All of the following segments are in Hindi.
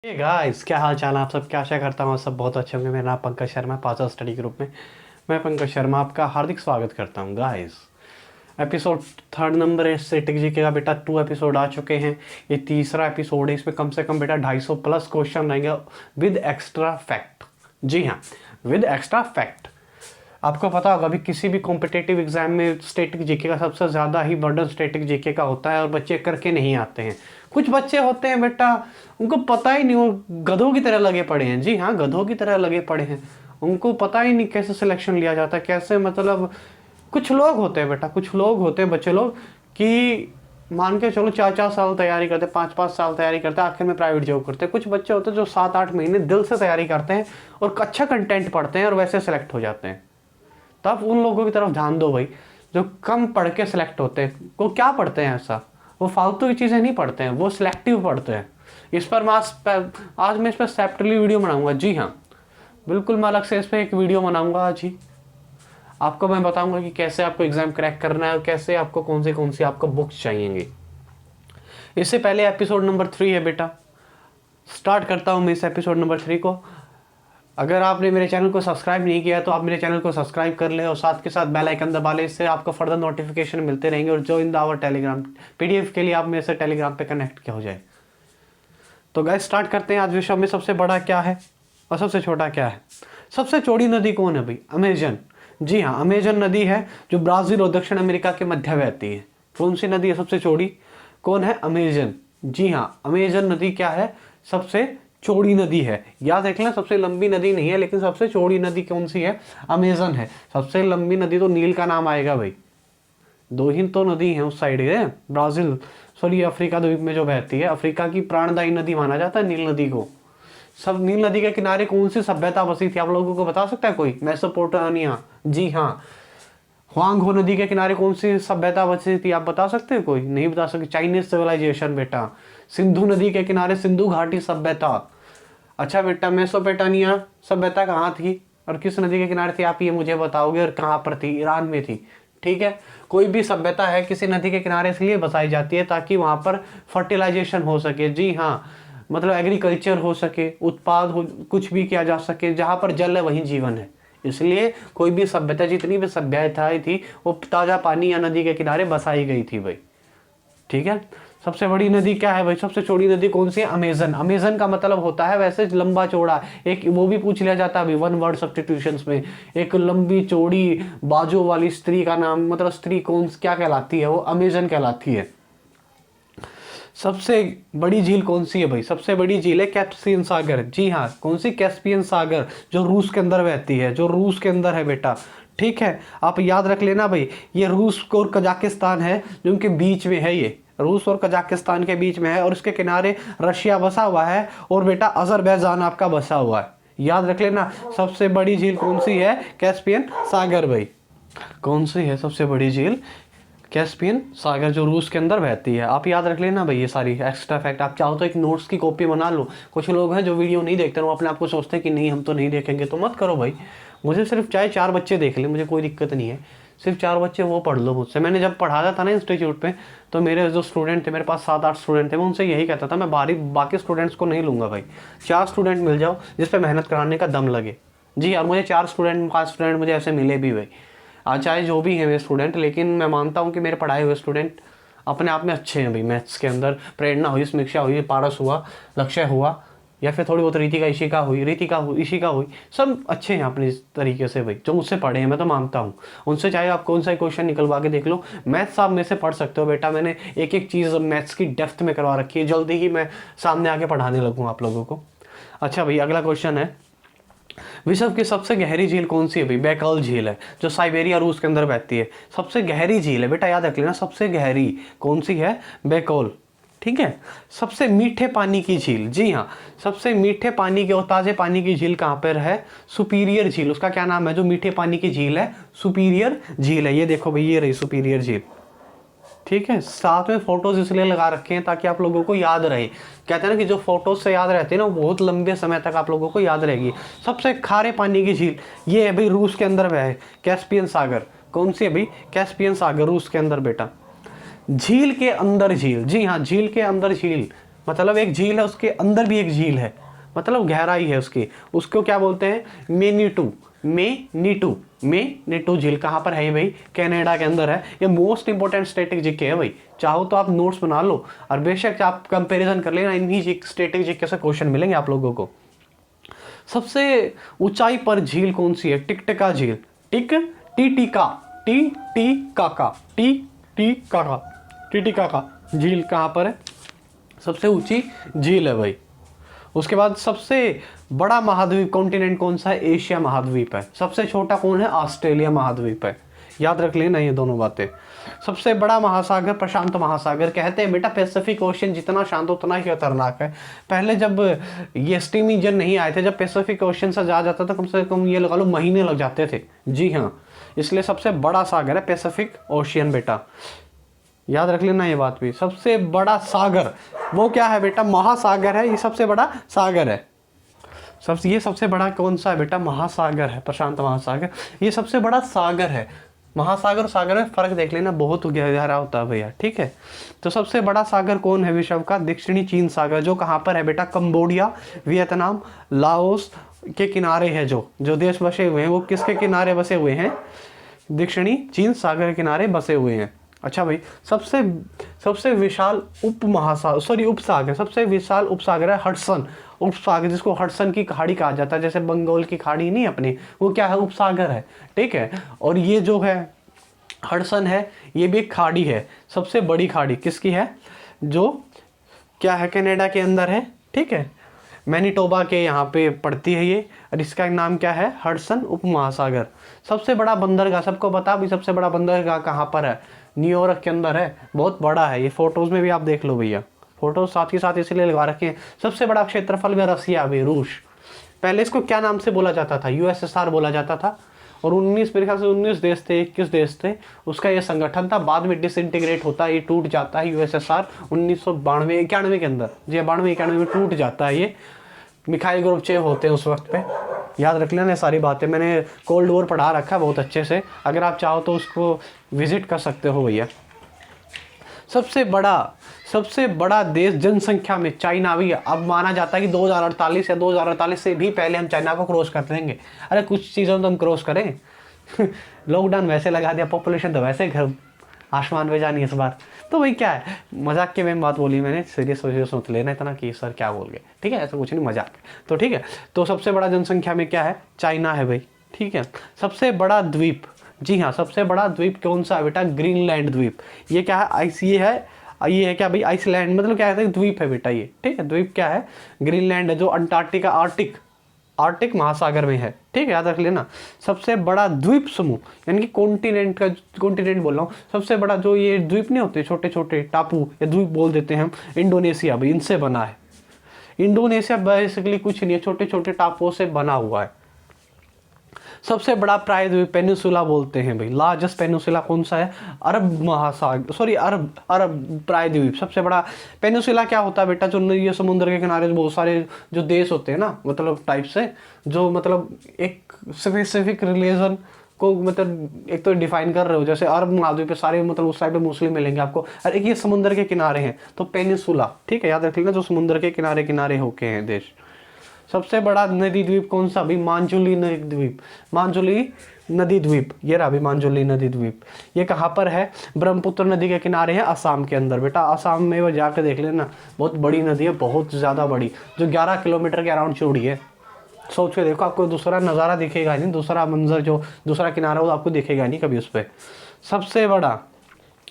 हे गाइस, क्या हाल चाल है आप सब। क्या आशा करता हूँ आप सब बहुत अच्छे होंगे। मेरा नाम पंकज शर्मा है, पाचल स्टडी ग्रुप में मैं पंकज शर्मा आपका हार्दिक स्वागत करता हूँ। गाइस, एपिसोड थर्ड नंबर है स्टैटिक जीके का बेटा। 2 एपिसोड आ चुके हैं, ये तीसरा एपिसोड है। इसमें कम से कम बेटा 250 प्लस क्वेश्चन रहेंगे विद एक्स्ट्रा फैक्ट। जी हाँ, विद एक्स्ट्रा फैक्ट। आपको पता होगा अभी किसी भी कॉम्पिटेटिव एग्जाम में स्टैटिक जीके का सबसे ज़्यादा ही बर्डन स्टैटिक जीके का होता है और बच्चे करके नहीं आते हैं। कुछ बच्चे होते हैं बेटा, उनको पता ही नहीं, वो गधों की तरह लगे पड़े हैं। जी हाँ, गधों की तरह लगे पड़े हैं। उनको पता ही नहीं कैसे सिलेक्शन लिया जाता है, कैसे मतलब कुछ लोग होते हैं बेटा, कुछ लोग होते हैं बच्चे लोग कि मान के चलो 4-4 साल तैयारी करते, 5-5 साल तैयारी करते, आखिर में प्राइवेट जॉब करते हैं। कुछ बच्चे होते हैं जो 7-8 महीने दिल से तैयारी करते हैं और अच्छा कंटेंट पढ़ते हैं और वैसे सेलेक्ट हो जाते हैं। तब उन लोगों की तरफ ध्यान दो भाई, जो कम पढ़ के सिलेक्ट होते हैं। वो क्या पढ़ते हैं ऐसा, वो फालतू की चीज़ें नहीं पढ़ते हैं, वो सिलेक्टिव पढ़ते हैं। इस पर मैं आज मैं इस पर सेपरेटली वीडियो बनाऊंगा। जी हाँ, बिल्कुल मैं अलग से इस पर एक वीडियो बनाऊंगा आज ही। आपको मैं बताऊंगा कि कैसे आपको एग्जाम क्रैक करना है और कैसे आपको कौन सी आपको बुक्स चाहिएंगी। इससे पहले एपिसोड नंबर 3 है बेटा, स्टार्ट करता हूँ मैं इस एपिसोड नंबर 3 को। अगर आपने मेरे चैनल को सब्सक्राइब नहीं किया तो आप मेरे चैनल को सब्सक्राइब कर ले और साथ के साथ बेल आइकन दबा ले। इससे आपको फर्दर नोटिफिकेशन मिलते रहेंगे। और join the our Telegram, PDF के लिए आप मेरे से टेलीग्राम पे कनेक्ट हो जाए। तो गाइस स्टार्ट करते हैं। आज विश्व में सबसे बड़ा क्या है और सबसे छोटा क्या है। सबसे चौड़ी नदी कौन है भाई? अमेजन। जी हाँ, अमेजन नदी है जो ब्राज़ील और दक्षिण अमेरिका के मध्य बहती है। कौन सी नदी है सबसे चौड़ी? कौन है? अमेजन। जी हाँ, अमेजन नदी क्या है? सबसे चौड़ी नदी है। याद रख लें, सबसे लंबी नदी नहीं है लेकिन सबसे चौड़ी नदी कौन सी है? अमेजन है। सबसे लंबी नदी तो नील का नाम आएगा भाई। 2 ही तो नदी है उस साइड है, ब्राजील सॉरी अफ्रीका द्वीप में जो बहती है। अफ्रीका की प्राणदायी नदी माना जाता है नील नदी को। सब नील नदी के किनारे कौन सी सभ्यता बसी थी, आप लोगों को बता सकता है कोई? मेसोपोटामिया। जी हाँ। हुआंग नदी के किनारे कौन सी सभ्यता बसी थी, आप बता सकते हैं? कोई नहीं बता सकते। चाइनीज सिविलाइजेशन बेटा। सिंधु नदी के किनारे सिंधु घाटी सभ्यता। अच्छा बेटा, मेसोपोटामिया सभ्यता कहाँ थी और किस नदी के किनारे थी, आप ये मुझे बताओगे। और कहाँ पर थी? ईरान में थी। ठीक है, कोई भी सभ्यता है किसी नदी के किनारे इसलिए बसाई जाती है ताकि वहाँ पर फर्टिलाइजेशन हो सके। जी हाँ, मतलब एग्रीकल्चर हो सके, उत्पाद हो, कुछ भी किया जा सके। जहाँ पर जल है वहीं जीवन है। इसलिए कोई भी सभ्यता, जितनी भी सभ्यताएं थी, वो ताज़ा पानी या नदी के किनारे बसाई गई थी भाई। ठीक है। सबसे बड़ी नदी क्या है भाई? सबसे चौड़ी नदी कौन सी है? अमेजन। अमेजन का मतलब होता है वैसे लंबा चौड़ा। एक वो भी पूछ लिया जाता है अभी 1 वर्ड सब्स्टिट्यूशंस में। एक लंबी चौड़ी बाजू वाली स्त्री का नाम, मतलब स्त्री कौन क्या कहलाती है? वो अमेजन कहलाती है। सबसे बड़ी झील कौन सी है भाई? सबसे बड़ी झील है कैस्पियन सागर। जी हाँ, कौन सी? कैस्पियन सागर, जो रूस के अंदर बहती है, जो रूस के अंदर है बेटा। ठीक है, आप याद रख लेना भाई, ये रूस और कजाकिस्तान है जो उनके बीच में है। ये रूस और कजाकिस्तान के बीच में है और इसके किनारे रशिया बसा हुआ है और बेटा अजरबैजान आपका बसा हुआ है। याद रख लेना, सबसे बड़ी झील कौन सी है? कैस्पियन सागर भाई। कौन सी है सबसे बड़ी झील? कैस्पियन सागर, जो रूस के अंदर बहती है। आप याद रख लेना भाई ये सारी एक्स्ट्रा फैक्ट। आप चाहो तो एक नोट्स की कॉपी बना लो। कुछ लोग हैं जो वीडियो नहीं देखते, वो अपने आप को सोचते हैं कि नहीं हम तो नहीं देखेंगे। तो मत करो भाई, मुझे सिर्फ चाहे 4 बच्चे देख ले, मुझे कोई दिक्कत नहीं है। सिर्फ 4 बच्चे वो पढ़ लो मुझसे। मैंने जब पढ़ाता था ना इंस्टीट्यूट पे, तो मेरे जो स्टूडेंट थे, मेरे पास 7-8 स्टूडेंट थे, मैं उनसे यही कहता था, मैं बाकी स्टूडेंट्स को नहीं लूँगा भाई। 4 स्टूडेंट मिल जाओ जिस पे मेहनत कराने का दम लगे। जी, और मुझे 4 स्टूडेंट 5 स्टूडेंट मुझे ऐसे मिले भी भाई। आज चाहे जो भी है मेरे स्टूडेंट, लेकिन मैं मानता हूँ कि मेरे पढ़ाए हुए स्टूडेंट अपने आप में अच्छे हैं भाई। मैथ्स के अंदर प्रेरणा हुई, समीक्षा हुई, पारस हुआ, लक्ष्य हुआ, या फिर थोड़ी बहुत रीतिका ईशिका हुई, सब अच्छे हैं अपने तरीके से भाई, जो मुझसे पढ़े हैं। मैं तो मानता हूँ उनसे, चाहे आप कौन सा क्वेश्चन निकलवा के देख लो। मैथ्स आप मेरे से पढ़ सकते हो बेटा। मैंने एक एक चीज़ मैथ्स की डेप्थ में करवा रखी है। जल्दी ही मैं सामने आके पढ़ाने लगूँ आप लोगों को। अच्छा भाई, अगला क्वेश्चन है, विश्व की सबसे गहरी झील कौन सी है भाई? बैकल झील है, जो साइबेरिया रूस के अंदर बहती है। सबसे गहरी झील है बेटा, याद रख लेना, सबसे गहरी कौन सी है? बैकल। ठीक है। सबसे मीठे पानी की झील, जी हाँ, सबसे मीठे पानी के और ताज़े पानी की झील कहाँ पर है? सुपीरियर झील। उसका क्या नाम है जो मीठे पानी की झील है? सुपीरियर झील है। ये देखो भाई, ये रही सुपीरियर झील। ठीक है, साथ में फोटोज इसलिए लगा रखे हैं ताकि आप लोगों को याद रहे। कहते हैं ना कि जो फोटोज से याद रहते हैं ना, वो बहुत लंबे समय तक आप लोगों को याद रहेगी। सबसे खारे पानी की झील ये है भाई, रूस के अंदर है, कैस्पियन सागर। कौन सी है भाई? कैस्पियन सागर, रूस के अंदर बेटा। झील के अंदर झील, जी हाँ, झील के अंदर झील मतलब एक झील है, उसके अंदर भी एक झील है, मतलब गहराई है उसकी, उसको क्या बोलते हैं, मेनीटू झील। कहाँ पर है ये भाई, कनाडा के अंदर है। ये मोस्ट इंपोर्टेंट स्टैटिक जीके है भाई, चाहो तो आप नोट्स बना लो और बेशक आप कंपैरिजन कर लेना, इन्हीं स्टैटिक जीके से क्वेश्चन मिलेंगे आप लोगों को। सबसे ऊंचाई पर झील कौन सी है, टिकटिका झील, टिटिकाका झील कहाँ पर है, सबसे ऊंची झील है भाई। उसके बाद सबसे बड़ा महाद्वीप कॉन्टिनेंट कौन सा है, एशिया महाद्वीप है। सबसे छोटा कौन है, ऑस्ट्रेलिया महाद्वीप है। याद रख लेना ये दोनों बातें। सबसे बड़ा महासागर प्रशांत महासागर। कहते हैं बेटा पैसिफिक ओशन जितना शांत उतना ही खतरनाक है। पहले जब ये स्टीम इंजन नहीं आए थे, जब पैसिफिक ओशन से जा जाता था, कम से कम ये लगा लो महीने लग जाते थे। जी हाँ, इसलिए सबसे बड़ा सागर है पैसिफिक ओशियन बेटा, याद रख लेना ये बात भी। सबसे बड़ा सागर वो क्या है बेटा, महासागर है, ये सबसे बड़ा सागर है। ये सबसे बड़ा कौन सा है बेटा, महासागर है, प्रशांत महासागर, ये सबसे बड़ा सागर है। महासागर और सागर में फर्क देख लेना, बहुत गहरा होता है भैया, ठीक है। तो सबसे बड़ा सागर कौन है विश्व का, दक्षिणी चीन सागर, जो कहाँ पर है बेटा, कंबोडिया, वियतनाम, लाओस के किनारे है। जो देश बसे हुए हैं वो किसके किनारे बसे हुए हैं, दक्षिणी चीन सागर के किनारे बसे हुए हैं। अच्छा भाई, सबसे विशाल उपसागर, सबसे विशाल उपसागर है हडसन उपसागर, जिसको हडसन की खाड़ी कहा जाता है। जैसे बंगाल की खाड़ी नहीं अपनी, वो क्या है, उपसागर है, ठीक है। और ये जो है हडसन है, ये भी एक खाड़ी है। सबसे बड़ी खाड़ी किसकी है, जो क्या है, कनाडा के अंदर है, ठीक है, मैनीटोबा के यहाँ पे पड़ती है ये, और इसका नाम क्या है, हडसन उपमहासागर। सबसे बड़ा बंदरगाह, सबको बता भी सबसे बड़ा बंदरगाह कहाँ पर है, न्यूयॉर्क के अंदर है, बहुत बड़ा है। ये फोटोज में भी आप देख लो भैया, फोटो साथ ही साथ इसलिए लगा रखे हैं। सबसे बड़ा क्षेत्रफल में रसिया भी, रूस। पहले इसको क्या नाम से बोला जाता था, यूएसएसआर बोला जाता था। और 19 मेरे ख्याल से 19 देश थे, 21 देश थे, उसका ये संगठन था। बाद में डिसइंटीग्रेट होता है, ये टूट जाता है यूएसएसआर 1992-91 के अंदर, जी 92-91 में टूट जाता है ये। मिखाइल गोर्बाचेव होते हैं उस वक्त पे, याद रख लेना सारी बातें। मैंने कोल्ड वॉर पढ़ा रखा है बहुत अच्छे से, अगर आप चाहो तो उसको विजिट कर सकते हो भैया। सबसे बड़ा देश जनसंख्या में चाइना भी है। अब माना जाता है कि 2048 या 2048 से भी पहले हम चाइना को क्रॉस कर लेंगे। अरे कुछ चीज़ों तो हम क्रॉस करें लॉकडाउन वैसे लगा दिया, पॉपुलेशन तो वैसे घर आसमान में जानी इस बार। तो भाई क्या है, मजाक के में बात बोली मैंने, सीरियस मत लेना इतना कि सर क्या बोल गए, ठीक है, ऐसा कुछ नहीं, मजाक। तो ठीक है, तो सबसे बड़ा जनसंख्या में क्या है, चाइना है भाई, ठीक है। सबसे बड़ा द्वीप, जी हाँ, सबसे बड़ा द्वीप कौन सा है बेटा, ग्रीनलैंड द्वीप। ये क्या है, ये है क्या भाई, आइसलैंड, मतलब क्या है, द्वीप है बेटा ये, ठीक है। द्वीप क्या है, ग्रीनलैंड है, जो अंटार्कटिका आर्टिक महासागर में है, ठीक है, याद रख लेना। सबसे बड़ा द्वीप समूह, यानी कि कॉन्टिनेंट बोल रहा हूँ, सबसे बड़ा जो ये द्वीप नहीं होते, छोटे छोटे टापू या द्वीप बोल देते हैं हम, इंडोनेशिया भाई, इनसे बना है। इंडोनेशिया बेसिकली कुछ नहीं है, छोटे छोटे टापुओं से बना हुआ है। सबसे बड़ा प्रायद्वीप पेनिनसुला बोलते हैं भाई, लार्जेस्ट पेनिनसुला कौन सा है, अरब प्रायद्वीप। सबसे बड़ा पेनिनसुला क्या होता है बेटा, जो ये समुद्र के किनारे बहुत सारे जो देश होते हैं ना, मतलब टाइप से, जो मतलब एक स्पेसिफिक रिलीजन को मतलब एक तो डिफाइन कर रहे हो, जैसे अरब महाद्वीप पे सारे मतलब उस साइड पे मुस्लिम मिलेंगे आपको, और एक ये समुद्र के किनारे हैं, तो पेनिनसुला, ठीक है, याद रख लेना, जो समुद्र के किनारे किनारे होके हैं देश। सबसे बड़ा नदी द्वीप कौन सा भी, मांजुली नदी द्वीप, ये रहा भी मांजुली नदी द्वीप। ये कहाँ पर है, ब्रह्मपुत्र नदी के किनारे है, असम के अंदर बेटा। असम में वो जाकर देख लेना, बहुत बड़ी नदी है, बहुत ज़्यादा बड़ी, जो 11 किलोमीटर के अराउंड चौड़ी है। सोच के देखो, आपको दूसरा नज़ारा दिखेगा नहीं, दूसरा मंजर, जो दूसरा किनारा वो आपको दिखेगा नहीं कभी उस पर।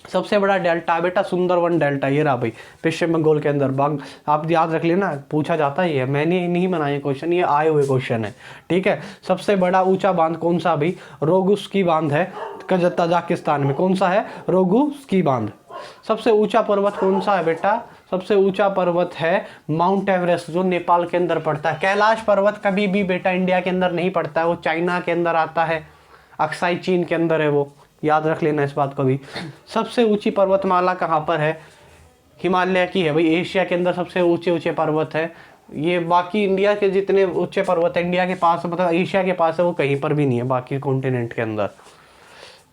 सबसे बड़ा डेल्टा बेटा, सुंदरवन डेल्टा, ये रहा भाई, पश्चिम बंगाल के अंदर। आप याद रख लेना, पूछा जाता है, ये मैंने नहीं बनाया क्वेश्चन, ये आए हुए क्वेश्चन है, ठीक है। सबसे बड़ा ऊंचा बांध कौन सा भाई, रोगुस्की बांध है, तजाकिस्तान में। कौन सा है, रोगुस्की बांध। सबसे ऊंचा पर्वत कौन सा है बेटा, सबसे ऊंचा पर्वत है माउंट एवरेस्ट, जो नेपाल के अंदर पड़ता है। कैलाश पर्वत कभी भी बेटा इंडिया के अंदर नहीं पड़ता है, वो चाइना के अंदर आता है, अक्साई चीन के अंदर है वो, याद रख लेना इस बात को भी। सबसे ऊंची पर्वतमाला कहाँ पर है, हिमालय की है भाई, एशिया के अंदर सबसे ऊंचे पर्वत है ये। बाकी इंडिया के जितने ऊंचे पर्वत है इंडिया के पास, मतलब एशिया के पास है, वो कहीं पर भी नहीं है बाकी कॉन्टिनेंट के अंदर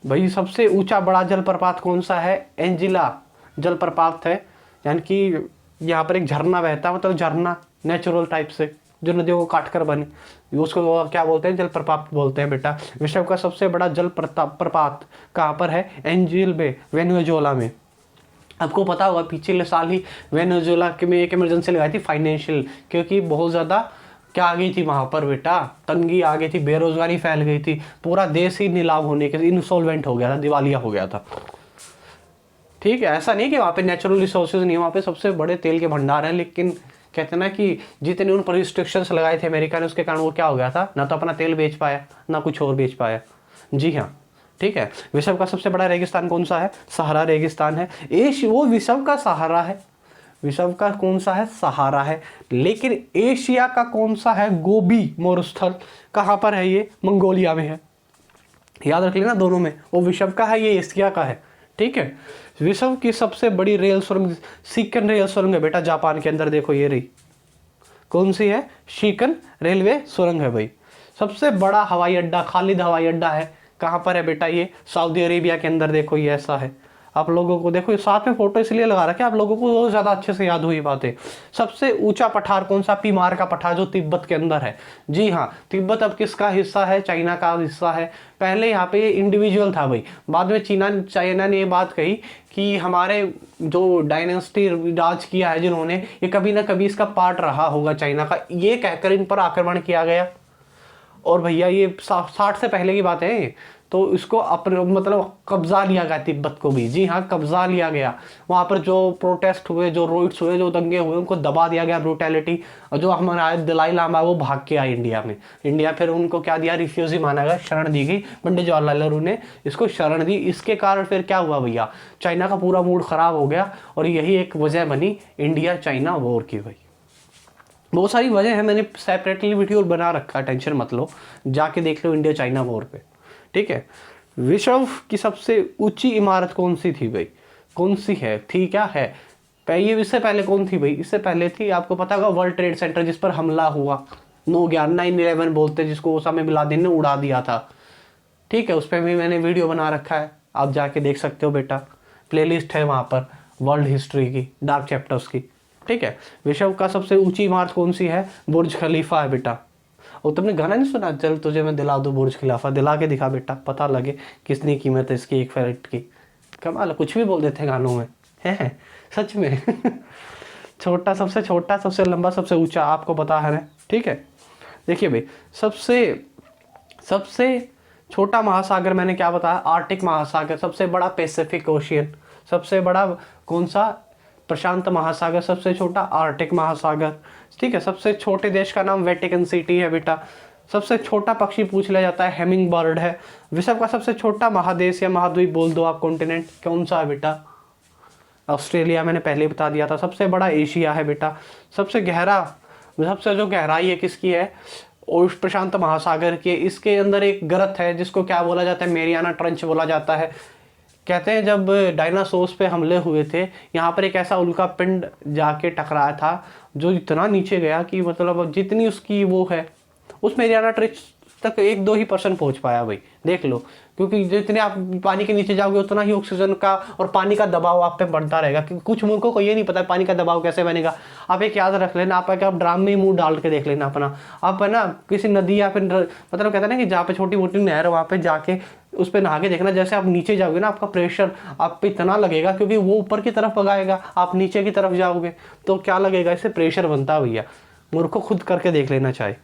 भाई। सबसे ऊंचा बड़ा जलप्रपात कौन सा है, एंजिला जलप्रपात है, यानी कि यहाँ पर एक झरना बहता है, मतलब झरना नेचुरल टाइप से जो नदियों को काट कर बने, उसको वो क्या बोलते हैं, जल प्रपात बोलते हैं बेटा। विश्व का सबसे बड़ा जल प्रपात कहाँ पर है? एंजिल बे, वेनेजुएला में। आपको पता होगा पिछले साल ही वेनेजुएला में एक इमरजेंसी लगाई थी फाइनेंशियल, क्योंकि बहुत ज़्यादा क्या आ गई थी वहाँ पर बेटा, तंगी आ गई थी, बेरोजगारी फैल गई थी, पूरा देश ही नीलाम होने के इंसॉल्वेंट हो गया था, दिवालिया हो गया था। ठीक है, ऐसा नहीं कि वहाँ पे नेचुरल रिसोर्सेज नहीं है, वहाँ पे सबसे बड़े तेल के भंडार हैं, लेकिन कहते हैं ना कि जितने उन पर रिस्ट्रिक्शंस लगाए थे अमेरिका ने, उसके कारण वो क्या हो गया था, ना तो अपना तेल बेच पाया ना कुछ और बेच पाया। जी हाँ, ठीक है। विश्व का सबसे बड़ा रेगिस्तान कौन सा है? सहारा रेगिस्तान है। वो विश्व का सहारा है, विश्व का कौन सा है? सहारा है। लेकिन एशिया का कौन सा है? गोबी मरुस्थल। कहाँ पर है ये? मंगोलिया में है। याद रख लेना दोनों में, वो विश्व का है, ये एशिया का है। ठीक है। विश्व की सबसे बड़ी रेल सुरंग शिकन रेल सुरंग है बेटा, जापान के अंदर। देखो ये रही, कौन सी है? शिकन रेलवे सुरंग है भाई। सबसे बड़ा हवाई अड्डा खालिद हवाई अड्डा है, कहाँ पर है बेटा? ये सऊदी अरेबिया के अंदर। देखो ये ऐसा है, आप लोगों को देखो साथ में फोटो इसलिए लगा रखा है, आप लोगों को बहुत ज़्यादा अच्छे से याद हुई बातें। सबसे ऊंचा पठार कौन सा? पीमार का पठार, जो तिब्बत के अंदर है। जी हाँ, तिब्बत अब किसका हिस्सा है? चाइना का हिस्सा है। पहले यहाँ पे इंडिविजुअल था भाई, बाद में चाइना ने ये बात कही कि हमारे जो डायनेस्टी राज किया है जिन्होंने, ये कभी ना कभी इसका पार्ट रहा होगा चाइना का, ये कहकर इन पर आक्रमण किया गया। और भैया ये 60 से पहले की बात है, तो इसको अपने मतलब कब्जा लिया गया तिब्बत को भी। जी हाँ, कब्जा लिया गया। वहाँ पर जो प्रोटेस्ट हुए, जो रोइट्स हुए, जो दंगे हुए, उनको दबा दिया गया, ब्रूटैलिटी। और जो हमारा दलाई लामा वो भाग के आए इंडिया में। इंडिया फिर उनको क्या दिया? रिफ्यूजी माना गया, शरण दी गई। पंडित जवाहरलाल नेहरू ने इसको शरण दी। इसके कारण फिर क्या हुआ भैया? चाइना का पूरा मूड खराब हो गया, और यही एक वजह बनी इंडिया चाइना वॉर की भाई। बहुत सारी वजह है, मैंने सेपरेटली वीडियो बना रखा है, टेंशन मत लो, जाके देख लो इंडिया चाइना वॉर पे। ठीक है। विश्व की सबसे ऊंची इमारत कौन सी थी भाई? कौन सी है? थी क्या है? ये इससे पहले कौन थी भाई? इससे पहले थी, आपको पता होगा, वर्ल्ड ट्रेड सेंटर, जिस पर हमला हुआ 9/11 बोलते, जिसको ओसामा बिन लादेन ने उड़ा दिया था। ठीक है, उस पर भी मैंने वीडियो बना रखा है, आप जाके देख सकते हो बेटा, प्लेलिस्ट है वहाँ पर वर्ल्ड हिस्ट्री की, डार्क चैप्टर्स की। ठीक है। विश्व का सबसे ऊंची इमारत कौन सी है? बुर्ज खलीफा है बेटा। और तुमने गाना नहीं सुना, चल तुझे मैं दिला दूं बुर्ज खलीफा? दिला के दिखा बेटा, पता लगे कितनी कीमत है इसकी, 1 फैरेट की। कमाल, कुछ भी बोल देते हैं गानों में, है सच में। छोटा, सबसे लंबा, सबसे ऊंचा, आपको पता है ना। ठीक है। देखिए भाई, सबसे छोटा महासागर मैंने क्या बताया? आर्टिक महासागर। सबसे बड़ा पैसिफिक ओशियन। सबसे बड़ा कौन सा? प्रशांत महासागर। सबसे छोटा आर्टिक महासागर। ठीक है। सबसे छोटे देश का नाम वेटिकन सिटी है बेटा। सबसे छोटा पक्षी पूछ लिया जाता है, हेमिंग बर्ड है। विश्व का सबसे छोटा महादेश या महाद्वीप बोल दो आप, कॉन्टिनेंट, कौन सा है बेटा? ऑस्ट्रेलिया, मैंने पहले बता दिया था। सबसे बड़ा एशिया है बेटा। सबसे जो गहराई है किसकी है? प्रशांत महासागर की। इसके अंदर एक गर्त है जिसको क्या बोला जाता है? मेरियाना ट्रंच बोला जाता है। कहते हैं जब डायनासोर्स पे हमले हुए थे, यहाँ पर एक ऐसा उल्का पिंड जाके टकराया था जो इतना नीचे गया कि मतलब जितनी उसकी वो है, उस मेरियाना ट्रंच तक 1-2% पहुँच पाया भाई। देख लो, क्योंकि जितने आप पानी के नीचे जाओगे उतना ही ऑक्सीजन का और पानी का दबाव आप पे बढ़ता रहेगा। क्योंकि कुछ मुल्कों को ये नहीं पता पानी का दबाव कैसे बनेगा। आप एक याद रख लेना, आप ड्राम में मुंह डाल के देख लेना अपना। आप है ना किसी नदी या फिर मतलब कहते हैं ना कि जहाँ पे छोटी मोटी नहर है, वहाँ पे जाके उस पर नहा के देखना। जैसे आप नीचे जाओगे ना, आपका प्रेशर आप पे इतना लगेगा, क्योंकि वो ऊपर की तरफ भगाएगा, आप नीचे की तरफ जाओगे तो क्या लगेगा? इससे प्रेशर बनता है भैया। मुल्कों खुद करके देख लेना चाहे।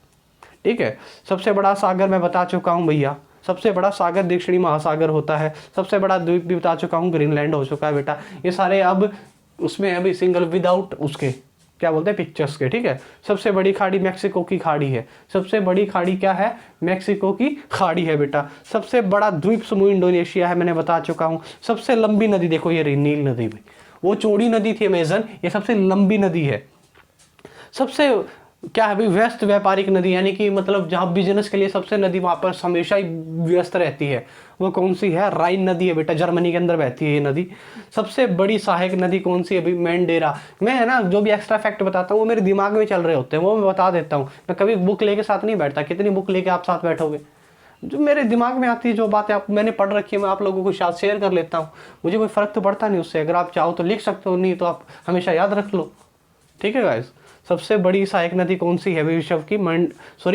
ठीक है। सबसे बड़ा सागर मैं बता चुका हूँ भैया, सबसे बड़ा सागर दक्षिणी महासागर होता है। सबसे बड़ा द्वीप भी बता चुका हूँ, ग्रीनलैंड हो चुका है बेटा। ये सारे अब उसमें अभी सिंगल विदाउट उसके क्या बोलते हैं पिक्चर्स के। ठीक है। सबसे बड़ी खाड़ी मैक्सिको की खाड़ी है। सबसे बड़ी खाड़ी क्या है? मैक्सिको की खाड़ी है बेटा। सबसे बड़ा द्वीप समूह इंडोनेशिया है, मैंने बता चुका हूँ। सबसे लंबी नदी देखो ये रही, नील नदी भाई। वो चौड़ी नदी थी अमेजन, ये सबसे लंबी नदी है। सबसे क्या है भाई? व्यस्त व्यापारिक नदी, यानी कि मतलब जहाँ बिजनेस के लिए सबसे नदी वहाँ पर हमेशा ही व्यस्त रहती है, वो कौन सी है? राइन नदी है बेटा, जर्मनी के अंदर बहती है ये नदी। सबसे बड़ी सहायक नदी कौन सी है भाई? मैंडेरा। मैं है ना जो भी एक्स्ट्रा फैक्ट बताता हूँ वो मेरे दिमाग में चल रहे होते हैं, वो मैं बता देता हूँ। मैं कभी बुक लेके साथ नहीं बैठता। कितनी बुक लेके आप साथ बैठोगे? जो मेरे दिमाग में आती है, जो बातें आप मैंने पढ़ रखी है, मैं आप लोगों के साथ शेयर कर लेता हूँ। मुझे कोई फ़र्क तो पड़ता नहीं उससे। अगर आप चाहो तो लिख सकते हो, नहीं तो आप हमेशा याद रख लो। ठीक है गाइस। सबसे बड़ी सहायक नदी कौन सी है विश्व की?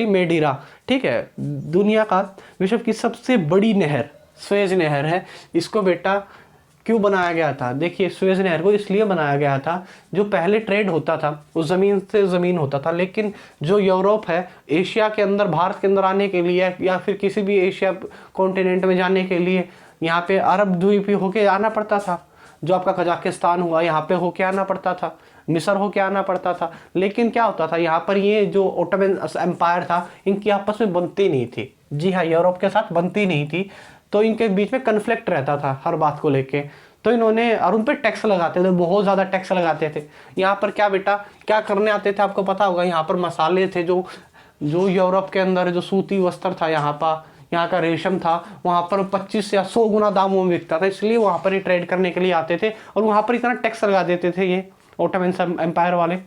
मेडीरा। ठीक है। दुनिया का विश्व की सबसे बड़ी नहर स्वेज नहर है। इसको बेटा क्यों बनाया गया था? देखिए, स्वेज नहर को इसलिए बनाया गया था, जो पहले ट्रेड होता था उस ज़मीन से ज़मीन होता था, लेकिन जो यूरोप है एशिया के अंदर, भारत के अंदर आने के लिए या फिर किसी भी एशिया कॉन्टिनेंट में जाने के लिए यहाँ पे अरब द्वीप होके आना पड़ता था। जो आपका कजाकिस्तान हुआ यहाँ पे होके आना पड़ता था, मिस्र होके आना पड़ता था। लेकिन क्या होता था यहाँ पर, ये जो ओटोमन एम्पायर था इनकी आपस में बनती नहीं थी। जी हाँ, यूरोप के साथ बनती नहीं थी, तो इनके बीच में कन्फ्लिक्ट रहता था हर बात को लेके। तो इन्होंने और उन पर टैक्स लगाते थे, बहुत ज़्यादा टैक्स लगाते थे। यहाँ पर क्या बेटा क्या करने आते थे आपको पता होगा, यहाँ पर मसाले थे जो जो यूरोप के अंदर जो सूती वस्त्र था, यहाँ का रेशम था, वहाँ पर 25 या 100 गुना दामों में बिकता था, इसलिए वहाँ पर ही ट्रेड करने के लिए आते थे और वहाँ पर इतना टैक्स लगा देते थे ये ओटोमन एम्पायर वाले।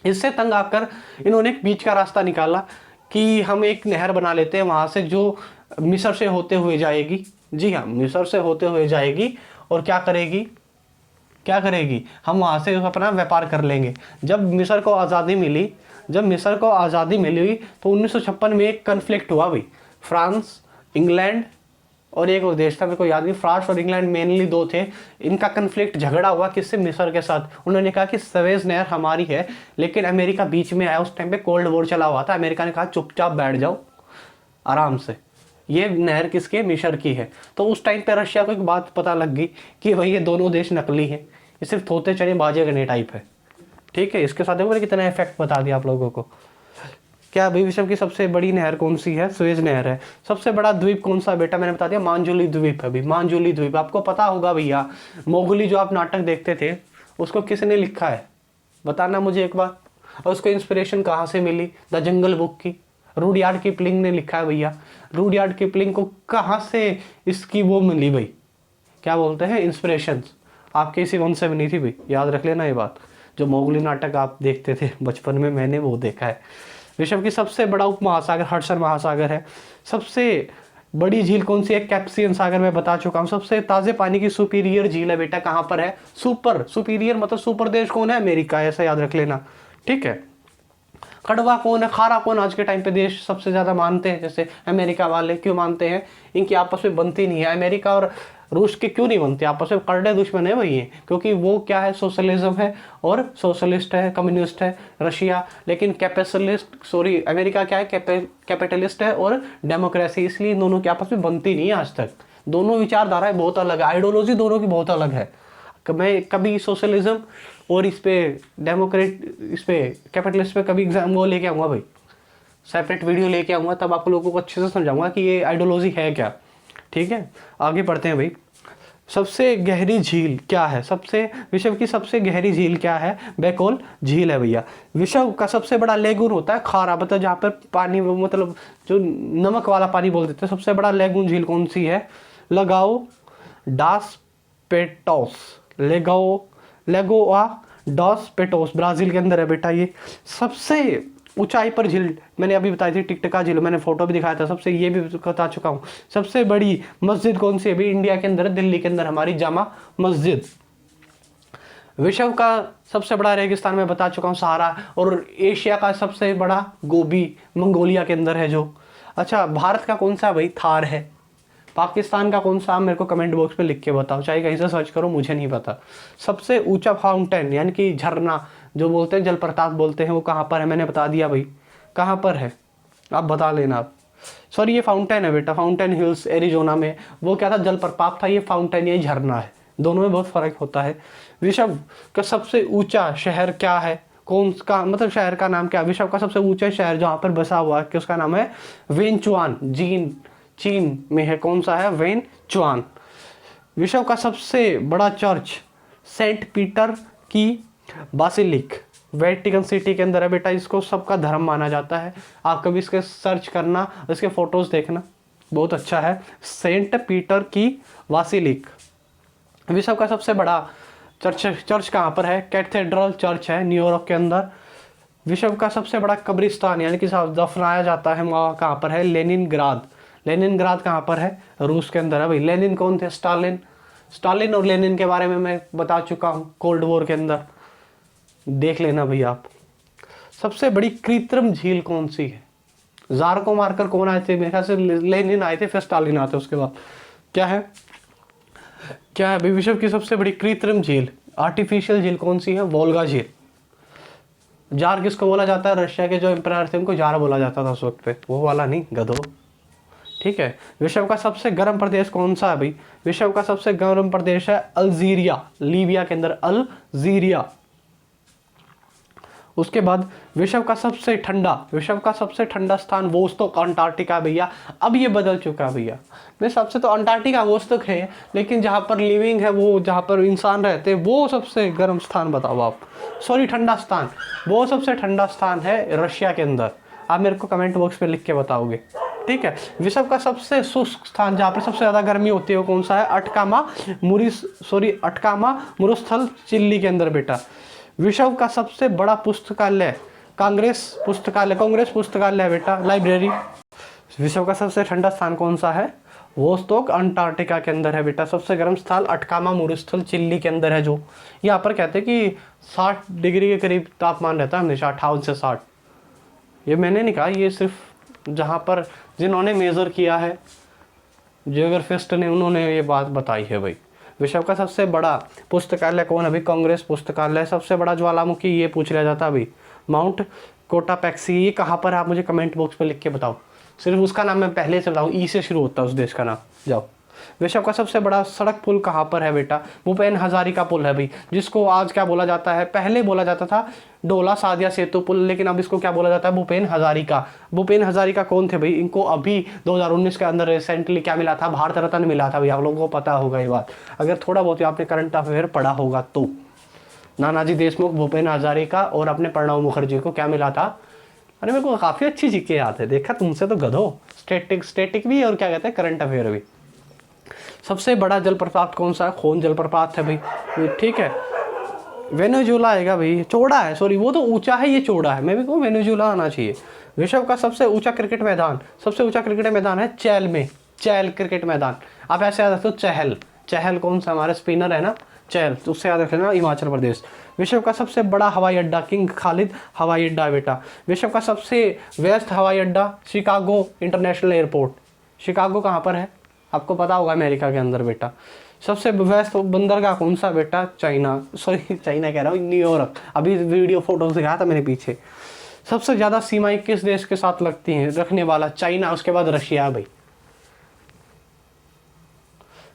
इससे तंग आकर इन्होंने एक बीच का रास्ता निकाला कि हम एक नहर बना लेते हैं वहाँ से, जो मिस्र से होते हुए जाएगी। जी हाँ, मिस्र से होते हुए जाएगी और क्या करेगी, हम वहाँ से अपना व्यापार कर लेंगे। जब मिस्र को आज़ादी मिली तो 1956 में एक कन्फ्लिक्ट हुआ भाई। फ्रांस, इंग्लैंड और एक और देश था, मेरे को याद नहीं, फ्रांस और इंग्लैंड मेनली दो थे। इनका कन्फ्लिक्ट झगड़ा हुआ किससे? मिस्र के साथ। उन्होंने कहा कि स्वेज नहर हमारी है, लेकिन अमेरिका बीच में आया। उस टाइम पे कोल्ड वॉर चला हुआ था। अमेरिका ने कहा चुपचाप बैठ जाओ आराम से, ये नहर किसके? मिस्र की है। तो उस टाइम पे रशिया को एक बात पता लग गई कि भाई ये दोनों देश नकली हैं, ये सिर्फ थोते चने बाजे गने टाइप है। ठीक है, इसके साथ मैंने कितना इफेक्ट बता दिया आप लोगों को। क्या अभी विश्व की सबसे बड़ी नहर कौन सी है? स्वेज नहर है। सबसे बड़ा द्वीप कौन सा बेटा? मैंने बता दिया, मांजुली द्वीप है अभी। मांजुली द्वीप आपको पता होगा भैया। मोगली जो आप नाटक देखते थे उसको किसने लिखा है बताना मुझे एक बार। और उसको इंस्पिरेशन कहाँ से मिली? द जंगल बुक की, रूडयार्ड किपलिंग ने लिखा है भैया। रूडयार्ड किपलिंग को कहाँ से इसकी वो मिली भाई, क्या बोलते हैं, इंस्पिरेशन? आपके इसी वन से बनी थी भाई, याद रख लेना ये बात। जो मोगली नाटक आप देखते थे बचपन में, मैंने वो देखा है। विश्व की सबसे बड़ा उपमहासागर हडसन महासागर है। सबसे बड़ी झील कौन सी है? कैप्सियन सागर में बता चुका हूँ। सबसे ताजे पानी की सुपीरियर झील है बेटा, कहाँ पर है? सुपीरियर मतलब सुपर देश कौन है? अमेरिका, ऐसा याद रख लेना। ठीक है। कड़वा कौन है, खारा कौन आज के टाइम पे देश सबसे ज़्यादा मानते हैं? जैसे अमेरिका वाले क्यों मानते हैं? इनकी आपस में बनती नहीं है। अमेरिका और रूस के क्यों नहीं बनते आपस में? करड़े दुश्मन है वही है, क्योंकि वो क्या है, सोशलिज्म है और सोशलिस्ट है, कम्युनिस्ट है रशिया। लेकिन अमेरिका क्या है, कैपिटलिस्ट है और डेमोक्रेसी, इसलिए दोनों की आपस में बनती नहीं है आज तक। दोनों विचारधाराएं बहुत अलग है, आइडियोलॉजी दोनों की बहुत अलग है। मैं कभी सोशलिज्म और इस पे कैपिटलिस्ट पे कभी एग्जाम वो लेके आऊँगा भाई, सेपरेट वीडियो लेके आऊँगा, तब आप लोगों को अच्छे से समझाऊंगा कि ये आइडियोलॉजी है क्या। ठीक है, आगे बढ़ते हैं भाई। सबसे गहरी झील क्या है? विश्व की सबसे गहरी झील क्या है? बैकोल झील है भैया। विश्व का सबसे बड़ा लेगून होता है खारा, मतलब जहाँ पर पानी, मतलब जो नमक वाला पानी बोल देते हैं। सबसे बड़ा लेगून झील कौन सी है? लगाओ डास पेटोस, लेगोआ डॉस पेटोस, ब्राजील के अंदर है बेटा ये। सबसे ऊंचाई पर झील मैंने अभी बताई थी, टिकटका झील, मैंने फोटो भी दिखाया था। सबसे ये भी बता चुका हूँ। सबसे बड़ी मस्जिद कौन सी है? अभी इंडिया के अंदर है, दिल्ली के अंदर हमारी जामा मस्जिद। विश्व का सबसे बड़ा रेगिस्तान मैं बता चुका हूँ, सहारा। और एशिया का सबसे बड़ा गोबी मंगोलिया के अंदर है जो। अच्छा, भारत का कौन सा भाई? थार है। पाकिस्तान का कौन सा? मेरे को कमेंट बॉक्स में लिख के बताओ, चाहे कहीं से सर्च करो, मुझे नहीं पता। सबसे ऊंचा फाउंटेन यानी कि झरना जो बोलते हैं, जलप्रपात बोलते हैं, वो कहाँ पर है? मैंने बता दिया भाई, कहाँ पर है आप बता लेना आप। सॉरी, ये फाउंटेन है बेटा, फाउंटेन हिल्स एरिजोना में। वो क्या था? जलप्रपात था, ये फाउंटेन, ये झरना है। दोनों में बहुत फर्क होता है। विश्व का सबसे ऊंचा शहर क्या है? कौन का, मतलब शहर का नाम क्या? विश्व का सबसे ऊंचा शहर जहाँ पर बसा हुआ है, उसका नाम है वेनचुआन, चीन में है। कौन सा है? वेनचुआन। विश्व का सबसे बड़ा चर्च सेंट पीटर की बासिलिक वेटिकन सिटी के अंदर है बेटा। इसको सबका धर्म माना जाता है। आप कभी इसके सर्च करना, इसके फोटोज देखना, बहुत अच्छा है। सेंट पीटर की बासिलिक। विश्व का सबसे बड़ा चर्च कहाँ पर है? कैथेड्रल चर्च है न्यूयॉर्क के अंदर। विश्व का सबसे बड़ा कब्रिस्तान यानी कि दफनाया जाता है वहाँ कहाँ पर है? लेनिनग्राद कहाँ पर है? रूस के अंदर है भाई। लेनिन कौन थे? स्टालिन और लेनिन के बारे में मैं बता चुका हूँ कोल्ड वॉर के अंदर। देख लेना भैया आप। सबसे बड़ी कृत्रिम झील कौन सी है? जार को मारकर कौन आए थे? मेरे ख्याल से लेनिन आए थे, फिर स्टालिन आते उसके बाद। क्या है भाई विश्व की सबसे बड़ी कृत्रिम झील, आर्टिफिशियल झील कौन सी है? वोल्गा झील। जार किसको बोला जाता है? रशिया के जो एम्परर थे उनको जार बोला जाता था उस वक्त पे, वो वाला नहीं गधो। ठीक है। विश्व का सबसे गर्म प्रदेश कौन सा है भाई? विश्व का सबसे गर्म प्रदेश है अल्जीरिया, लीबिया के अंदर अल्जीरिया। उसके बाद विश्व का सबसे ठंडा स्थान वोस्तोक अंटार्कटिका भैया। अब ये बदल चुका है भैया, मेरे सबसे तो अंटार्कटिका वोस्तोक है, लेकिन जहाँ पर लिविंग है, वो जहाँ पर इंसान रहते हैं, वो सबसे गर्म स्थान बताओ आप। सॉरी, ठंडा स्थान, वो सबसे ठंडा स्थान है रशिया के अंदर। आप मेरे को कमेंट बॉक्स पे लिख के बताओगे। ठीक है। विश्व का सबसे शुष्क स्थान जहाँ पर सबसे ज़्यादा गर्मी होती है वो कौन सा है? अटकामा मरुस्थल, चिली के अंदर बेटा। विश्व का सबसे बड़ा पुस्तकालय कांग्रेस पुस्तकालय बेटा, लाइब्रेरी। विश्व का सबसे ठंडा स्थान कौन सा है? वोस्तोक अंटार्कटिका के अंदर है बेटा। सबसे गर्म स्थान अटकामा मरुस्थल, चिली के अंदर है। जो यहाँ पर कहते हैं कि 60 डिग्री के करीब तापमान रहता है हमेशा, 58 से 60। ये मैंने नहीं कहा, ये सिर्फ जहाँ पर जिन्होंने मेज़र किया है, जियोग्राफिस्ट ने, उन्होंने ये बात बताई है भाई। विश्व का सबसे बड़ा पुस्तकालय कौन है अभी? कांग्रेस पुस्तकालय। सबसे बड़ा ज्वालामुखी ये पूछ लिया जाता है अभी, माउंट कोटापेक्सी। ये कहाँ पर है? आप मुझे कमेंट बॉक्स पे लिख के बताओ। सिर्फ उसका नाम मैं पहले से बताऊँ, ई से शुरू होता है उस देश का नाम। जाओ। विश्व का सबसे बड़ा सड़क पुल कहाँ पर है बेटा? भूपेन हजारिका पुल है भाई, जिसको आज क्या बोला जाता है? पहले बोला जाता था डोला सादिया सेतु पुल, लेकिन अब इसको क्या बोला जाता है? भूपेन हजारिका। भूपेन हजारिका कौन थे भाई? इनको अभी 2019 के अंदर रिसेंटली क्या मिला था? भारत रत्न मिला था भाई। आप लोगों को पता होगा ये बात, अगर थोड़ा बहुत आपने करंट अफेयर पढ़ा होगा तो। नानाजी देशमुख, भूपेन हजारिका और अपने प्रणब मुखर्जी को क्या मिला था? अरे मेरे को काफ़ी अच्छी चीज़ें याद है, देखा तुमसे तो गधो। स्टेटिक भी और क्या कहते हैं, करंट अफेयर भी। सबसे बड़ा जलप्रपात कौन सा है? खोन जलप्रपात है भाई। ठीक है। वेनेजुला आएगा भाई, चौड़ा है, सॉरी वो तो ऊंचा है, ये चौड़ा है। मैं भी कहूँ वेनेजुला आना चाहिए। विश्व का सबसे ऊंचा क्रिकेट मैदान है चैल में, चैल क्रिकेट मैदान। आप ऐसे याद रखते हो चहल कौन सा? हमारे स्पिनर है ना, चहल, तो उससे याद रख लेना, हिमाचल प्रदेश। विश्व का सबसे बड़ा हवाई अड्डा किंग खालिद हवाई अड्डा बेटा। विश्व का सबसे व्यस्त हवाई अड्डा शिकागो इंटरनेशनल एयरपोर्ट। शिकागो कहाँ पर है? आपको पता होगा, अमेरिका के अंदर बेटा। सबसे व्यस्त बंदरगाह कौन सा बेटा? चाइना कह रहा हूँ, न्यूयॉर्क। अभी वीडियो फोटो दिखाया था मेरे पीछे। सबसे ज़्यादा सीमाएं किस देश के साथ लगती हैं? रखने वाला चाइना, उसके बाद रशिया भाई।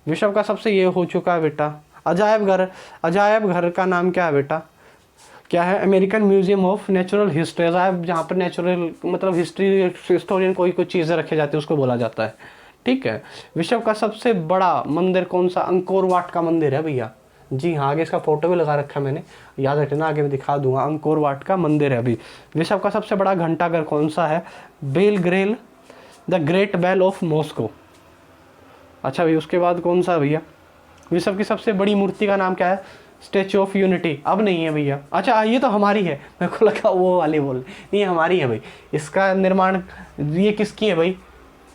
विश्व का सबसे ये हो चुका है बेटा अजायब घर का नाम क्या है बेटा? क्या है? American museum of natural history. अजायब जहाँ पर नेचुरल मतलब हिस्ट्री हिस्टोरियन कोई चीज़ें रखे जाती है उसको बोला जाता है। ठीक है। विश्व का सबसे बड़ा मंदिर कौन सा? अंकोर वाट का मंदिर है भैया। जी हाँ, आगे इसका फोटो भी लगा रखा है मैंने, याद रखना, आगे मैं दिखा दूंगा। अंकोर वाट का मंदिर है अभी। विश्व का सबसे बड़ा घंटाघर कौन सा है? बेलग्रेल, the great bell of Moscow. अच्छा भाई, उसके बाद कौन सा भैया? विश्व की सबसे बड़ी मूर्ति का नाम क्या है? Statue of unity. अब नहीं है भैया। अच्छा, ये तो हमारी है, मेरे को लगा वो वाली बोल। नहीं, हमारी है भाई। इसका निर्माण ये किसकी है भाई?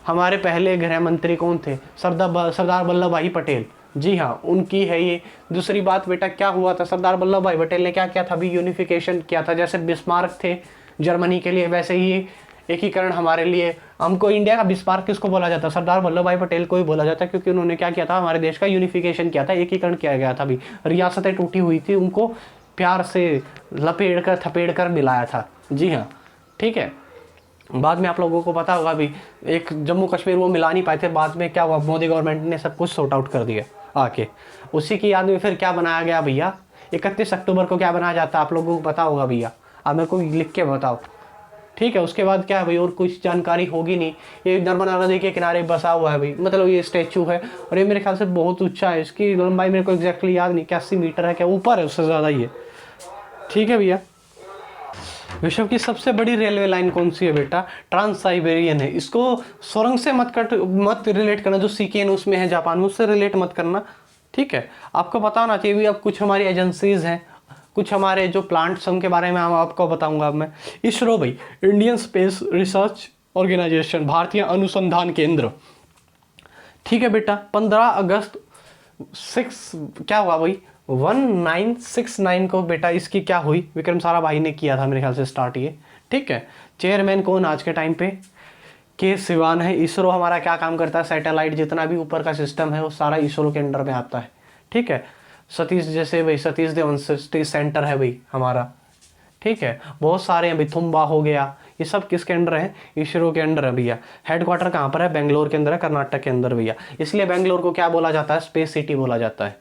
हमारे पहले गृह मंत्री कौन थे? सरदार वल्लभ भाई पटेल। जी हाँ, उनकी है ये। दूसरी बात बेटा, क्या हुआ था? सरदार वल्लभ भाई पटेल ने क्या किया था? अभी यूनिफिकेशन किया था। जैसे बिस्मार्क थे जर्मनी के लिए, वैसे ही एकीकरण हमारे लिए। हमको इंडिया का बिस्मार्क किसको बोला जाता है? सरदार वल्लभ भाई पटेल को ही बोला जाता है, क्योंकि उन्होंने क्या किया था? हमारे देश का यूनिफिकेशन किया था, एकीकरण किया गया था। अभी रियासतें टूटी हुई थी, उनको प्यार से लपेट कर थपेड़ कर मिलाया था। जी हाँ, ठीक है। बाद में आप लोगों को पता होगा भी, एक जम्मू कश्मीर वो मिला नहीं पाए थे, बाद में क्या हुआ? मोदी गवर्नमेंट ने सब कुछ सॉर्ट आउट कर दिया आके। उसी की याद में फिर क्या बनाया गया भैया? 31 अक्टूबर को क्या बनाया जाता है? आप लोगों को पता होगा भैया, आप मेरे को लिख के बताओ। ठीक है। उसके बाद क्या है भाई? और कुछ जानकारी होगी नहीं। ये नर्मदा नदी के किनारे बसा हुआ है भाई, मतलब ये स्टैचू है, और ये मेरे ख्याल से बहुत ऊंचा है। इसकी लंबाई मेरे को एग्जैक्टली याद नहीं, 81 मीटर है क्या, ऊपर है उससे ज़्यादा ये। ठीक है भैया। विश्व की सबसे बड़ी रेलवे लाइन कौन सी है बेटा? ट्रांस साइबेरियन है। इसको सुरंग से मत रिलेट करना, जो सीकेन उसमें है जापान में, उससे रिलेट मत करना। ठीक है। आपको पता होना चाहिए भी। अब कुछ हमारी एजेंसीज हैं, कुछ हमारे जो प्लांट्स उनके बारे में आपको बताऊंगा अब मैं। इसरो भाई, इंडियन स्पेस रिसर्च ऑर्गेनाइजेशन, भारतीय अनुसंधान केंद्र। ठीक है बेटा। 15 अगस्त क्या हुआ भाई? 1969 को बेटा इसकी क्या हुई, विक्रम साराभाई ने किया था मेरे ख्याल से स्टार्ट ये, ठीक है। चेयरमैन कौन आज के टाइम पे, के सिवान है। इसरो हमारा क्या काम करता है, सैटेलाइट जितना भी ऊपर का सिस्टम है वो सारा इसरो के अंडर में आता है, ठीक है। सतीश जैसे भाई सतीश धवन स्पेस सेंटर है भाई हमारा, ठीक है। बहुत सारे हैं भाई, तुम्बा हो गया, ये सब किसके अंडर है, इसरो के अंडर है भैया। हेडक्वार्टर कहाँ पर है, बेंगलोर के अंदर है, कर्नाटक के अंदर भैया। इसलिए बेंगलोर को क्या बोला जाता है, स्पेस सिटी बोला जाता है,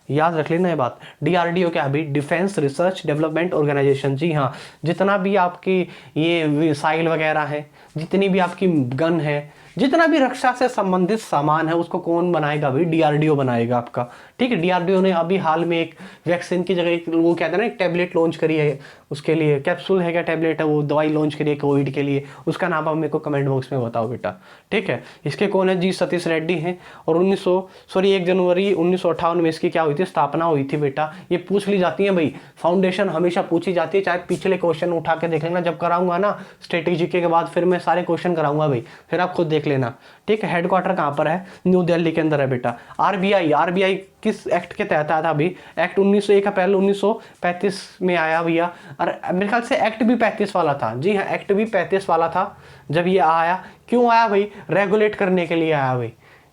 याद रख लेना ये बात। डीआरडीओ क्या है भाई, डिफेंस रिसर्च डेवलपमेंट ऑर्गेनाइजेशन। जी हाँ, जितना भी आपकी ये मिसाइल वगैरह है, जितनी भी आपकी गन है, जितना भी रक्षा से संबंधित सामान है, उसको कौन बनाएगा भाई, डीआरडीओ बनाएगा आपका, ठीक है। डीआरडीओ ने अभी हाल में एक वैक्सीन की जगह एक वो कहते हैं ना एक टैबलेट लॉन्च करी है, उसके लिए कैप्सूल है क्या टैबलेट है, वो दवाई लॉन्च करी है कोविड के लिए, उसका नाम आप मेरे को कमेंट बॉक्स में बताओ बेटा, ठीक है। इसके कौन है, जी सतीश रेड्डी हैं। और 1 जनवरी 1958 में इसकी क्या हुई थी, स्थापना हुई थी बेटा। ये पूछ ली जाती है भाई, फाउंडेशन हमेशा पूछी जाती है, चाहे पिछले क्वेश्चन उठा के देख लेना, जब कराऊंगा ना स्ट्रेटेजी के बाद फिर मैं सारे क्वेश्चन कराऊंगा भाई, फिर आप खुद देख लेना, ठीक है। हेडक्वार्टर कहाँ पर है, न्यू दिल्ली के अंदर है बेटा। आरबीआई किस एक्ट के तहत आया था अभी, एक्ट 1901 अप्रैल 1935 में आया भैया। और मेरे ख्याल से एक्ट भी 35 वाला था, जी हाँ एक्ट भी 35 वाला था जब ये आया। क्यों आया भाई, रेगुलेट करने के लिए आया भाई।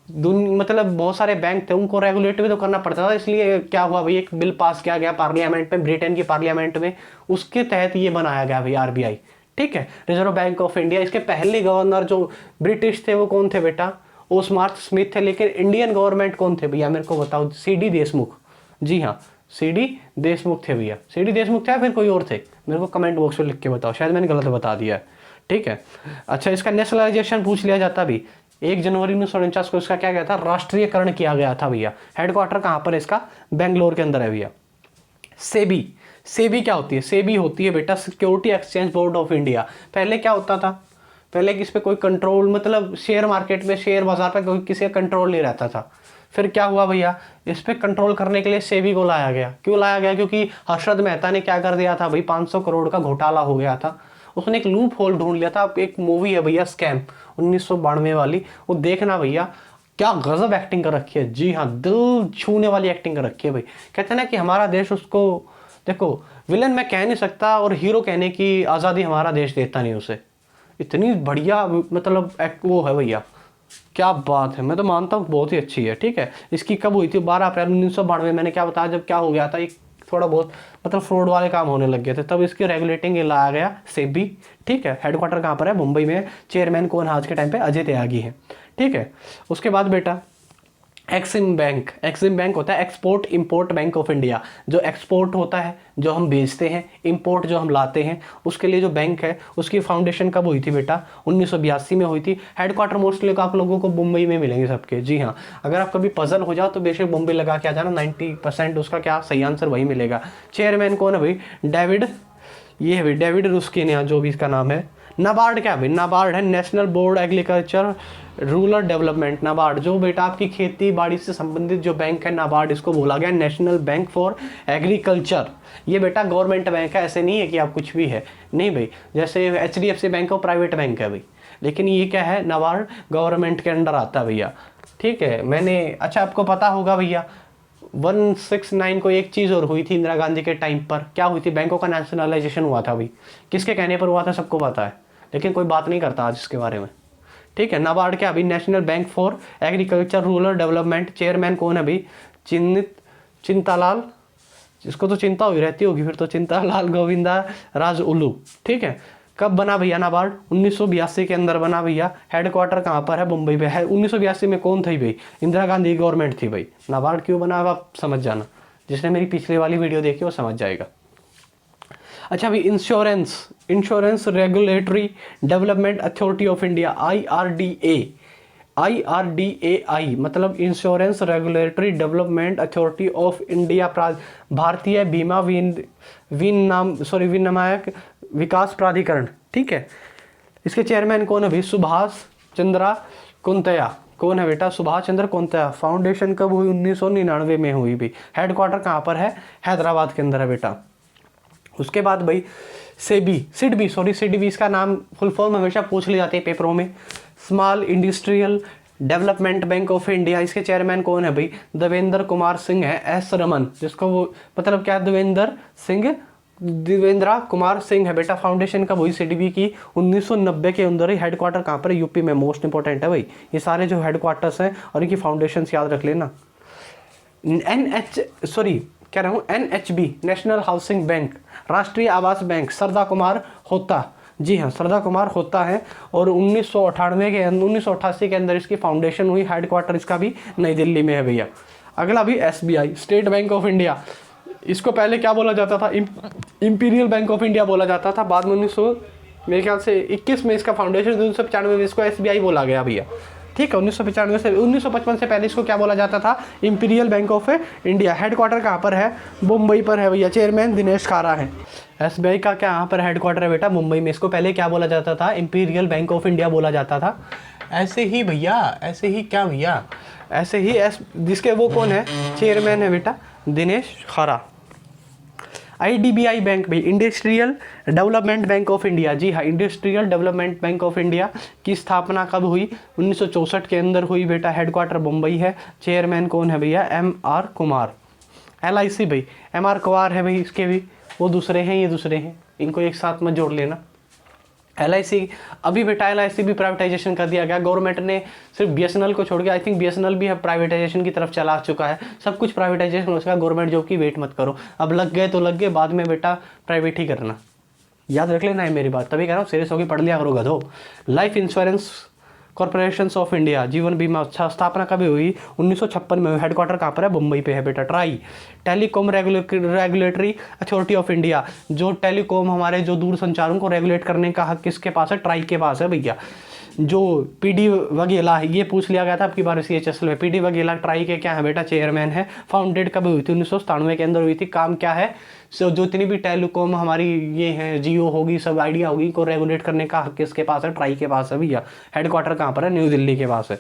मतलब बहुत सारे बैंक थे, उनको रेगुलेट भी तो करना पड़ता था, इसलिए क्या हुआ भाई, एक बिल पास किया गया पार्लियामेंट में, ब्रिटेन की पार्लियामेंट में, उसके तहत ये बनाया गया भाई आरबीआई, ठीक है, रिजर्व बैंक ऑफ इंडिया। इसके पहले गवर्नर जो ब्रिटिश थे वो कौन थे बेटा, ओस्मार्ट स्मिथ थे। लेकिन इंडियन गवर्नमेंट कौन थे भैया, मेरे को बताओ, सीडी देशमुख। जी हाँ, सीडी देशमुख थे भैया, सीडी देशमुख थे या फिर कोई और थे, मेरे को कमेंट बॉक्स में लिख के बताओ, शायद मैंने गलत बता दिया है, ठीक है। अच्छा, इसका नेशनलाइजेशन पूछ लिया जाता भी, 1 जनवरी 1949 को इसका क्या गया था, राष्ट्रीयकरण किया गया था भैया। हेडक्वार्टर कहाँ पर है इसका, बेंगलोर के अंदर है भैया। सेबी, सेबी क्या होती है, सेबी होती है बेटा security exchange board of India. पहले क्या होता था, पहले इस पे कोई कंट्रोल, मतलब शेयर मार्केट में, शेयर बाजार पे कोई किसी का कंट्रोल नहीं रहता था। फिर क्या हुआ भैया, इस पे कंट्रोल करने के लिए सेबी को लाया गया। क्यों लाया गया, क्योंकि हर्षद मेहता ने क्या कर दिया था भाई, 500 करोड़ का घोटाला हो गया था, उसने एक लूप होल ढूंढ लिया था। एक मूवी है भैया स्कैम 1992 वाली, वो देखना भैया, क्या गजब एक्टिंग कर रखी है। जी हाँ, दिल छूने वाली एक्टिंग कर रखी है भाई। कहते हैं ना कि हमारा देश उसको, देखो विलन मैं कह नहीं सकता और हीरो कहने की आज़ादी हमारा देश देता नहीं उसे, इतनी बढ़िया मतलब वो है भैया, क्या बात है। मैं तो मानता हूँ बहुत ही अच्छी है, ठीक है। इसकी कब हुई थी, 12 अप्रैल 1992। मैंने क्या बताया, जब क्या हो गया था, एक थोड़ा बहुत मतलब फ्रॉड वाले काम होने लग गए थे, तब इसकी रेगुलेटिंग लाया गया सेबी, ठीक है। हेडक्वार्टर कहाँ पर है, मुंबई में। चेयरमैन कौन है आज के टाइम पे, अजय त्यागी है, ठीक है। उसके बाद बेटा एक्सिम बैंक, एक्सिम बैंक होता है export import bank of India. जो एक्सपोर्ट होता है, जो हम बेचते हैं, इंपोर्ट जो हम लाते हैं, उसके लिए जो बैंक है, उसकी फाउंडेशन कब हुई थी बेटा, 1982 में हुई थी। हेडक्वार्टर मोस्टली आप लोगों को मुंबई में मिलेंगे सबके, जी हाँ। अगर आप कभी पजल हो जाओ तो बेशक मुंबई लगा के आ जाना, 90% उसका क्या सही आंसर वही मिलेगा। चेयरमैन कौन है भाई, डेविड, ये है भाई डेविड रुस्किनिया, जो भी इसका नाम है। नाबार्ड क्या है भाई, नाबार्ड है national board agriculture rural development. NABARD जो बेटा आपकी खेती बाड़ी से संबंधित जो बैंक है, नाबार्ड इसको बोला गया नेशनल बैंक फॉर एग्रीकल्चर। ये बेटा गवर्नमेंट बैंक है, ऐसे नहीं है कि आप कुछ भी है, नहीं भाई। जैसे HDFC बैंक और प्राइवेट बैंक है भाई, लेकिन ये क्या है, नाबार्ड गवर्नमेंट के अंडर आता है भैया, ठीक है। मैंने, अच्छा आपको पता होगा भैया 169 को एक चीज़ और हुई थी इंदिरा गांधी के टाइम पर, क्या हुई थी, बैंकों का नेशनलाइजेशन हुआ था भाई। किसके कहने पर हुआ था सबको पता है, लेकिन कोई बात नहीं करता आज इसके बारे में, ठीक है। नाबार्ड क्या अभी, national bank for agriculture rural development. Chairman कौन है भाई, चिंतालाल, जिसको तो चिंता हुई रहती होगी फिर तो, चिंतालाल गोविंदा राजउलू, ठीक है। कब बना भैया नाबार्ड, 1982 के अंदर बना भैया। हेडक्वार्टर कहाँ पर है, मुंबई पे है। 1982 में कौन थी भाई, इंदिरा गांधी गवर्नमेंट थी भाई। नाबार्ड क्यों बना आप समझ जाना, जिसने मेरी पिछले वाली वीडियो देखी वो समझ जाएगा। अच्छा भाई, insurance regulatory development authority of India, IRDAI मतलब insurance regulatory development authority of India, भारतीय बीमा विनियामक विकास प्राधिकरण, ठीक है। इसके चेयरमैन कौन है भाई, सुभाष चंद्रा कुंतया। कौन है बेटा, सुभाष चंद्र कुंतया। फाउंडेशन कब हुई, 1999 में हुई भाई। हेडक्वार्टर कहाँ पर है, हैदराबाद के अंदर है बेटा। उसके बाद भाई सिडबी, इसका नाम फुल फॉर्म हमेशा पूछ ली जाती है पेपरों में, small industrial development bank of India, इसके चेयरमैन कौन है भाई? देवेंद्र कुमार सिंह है, एस रमन, जिसको वो मतलब क्या है, देवेंद्र कुमार सिंह है बेटा। फाउंडेशन कब हुई सीडीबी की? 1990 के अंदर ही। हेडक्वार्टर कहाँ पर है? यूपी में। मोस्ट इंपॉर्टेंट है भाई ये सारे जो हेडक्वार्टर्स हैं और इनकी फाउंडेशन याद रख लेना। NHB नेशनल हाउसिंग बैंक, राष्ट्रीय आवास बैंक, सरदा कुमार होता, जी हाँ सरदा कुमार होता है। और 1988 के अंदर इसकी फाउंडेशन हुई। हेडक्वार्टर इसका भी नई दिल्ली में है भैया। अगला भी SBI, state bank of India. इसको पहले क्या बोला जाता था? इंपीरियल बैंक ऑफ इंडिया बोला जाता था। बाद में मेरे ख्याल से 21 में इसका फाउंडेशन, 1995 में इसको SBI बोला गया भैया। ठीक है, 1955 से पहले इसको क्या बोला जाता था? Imperial bank of India. Headquarter कहाँ पर है? मुंबई पर है भैया। चेयरमैन दिनेश खारा है। SBI का क्या यहाँ पर हेडक्वार्टर है बेटा? मुंबई में। इसको पहले क्या बोला जाता था? इंपीरियल बैंक ऑफ इंडिया बोला जाता था। ऐसे ही भैया, ऐसे ही क्या भैया, ऐसे ही जिसके वो कौन है? चेयरमैन है बेटा दिनेश खारा। IDBI बैंक भाई, industrial development bank of India, जी हाँ industrial development bank of India की स्थापना कब हुई? 1964 के अंदर हुई बेटा। हेडक्वार्टर मुंबई है। चेयरमैन कौन है भैया? MR कुमार। LIC भाई, MR कुमार है भाई, इसके भी वो दूसरे हैं, ये दूसरे हैं, इनको एक साथ में जोड़ लेना। LIC अभी बेटा LIC भी प्राइवेटाइजेशन कर दिया गया गवर्नमेंट ने, सिर्फ BSNL को छोड़ के। आई थिंक BSNL भी अब प्राइवेटाइजेशन की तरफ चला चुका है। सब कुछ प्राइवेटाइजेशन हो चुका है। गवर्नमेंट जॉब की वेट मत करो, अब लग गए तो लग गए, बाद में बेटा प्राइवेट ही करना। याद रख लेना है मेरी बात, तभी कह रहा हूँ सीरियस होकर पढ़ लिया करो गधो। Life insurance corporation of India, जीवन बीमा स्थापना कभी हुई? 1956 में। हेडक्वार्टर कहाँ पर है? मुंबई पे है बेटा। Try telecom regulatory authority of India, जो टेलीकॉम हमारे जो दूरसंचारों को रेगुलेट करने का हक किसके पास है? ट्राई के पास है भैया। जो PD वघेला है, ये पूछ लिया गया था आपकी बार CHSL में। PD वघेला ट्राई के क्या है बेटा? चेयरमैन है। फाउंडेड कब हुई थी? 1997 के अंदर हुई थी। काम क्या है? जो जितनी भी टेलीकॉम हमारी ये हैं, जियो होगी, सब आइडिया होगी, को रेगुलेट करने का हक किसके पास है? ट्राई के पास है भैया। हेडक्वार्टर कहाँ पर है? न्यू दिल्ली के पास है।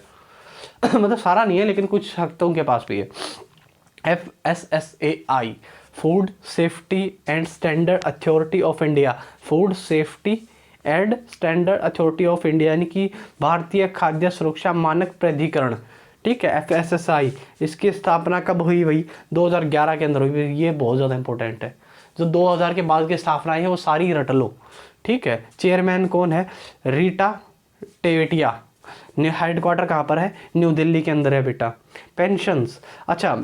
मतलब सारा नहीं है लेकिन कुछ हक तो उनके पास भी है। FSSAI, food safety and standard authority of India. Food safety and standard authority of India यानी कि भारतीय खाद्य सुरक्षा मानक प्राधिकरण। ठीक है, FSSAI, इसकी स्थापना कब हुई भाई? 2011 के अंदर हुई। ये बहुत ज़्यादा इंपॉर्टेंट है। जो 2000 के बाद की स्थापनाएं है वो सारी रट लो। ठीक है, चेयरमैन कौन है? रीटा टेवेटिया। हेडक्वार्टर कहाँ पर है? न्यू दिल्ली के अंदर है बेटा। पेंशंस, अच्छा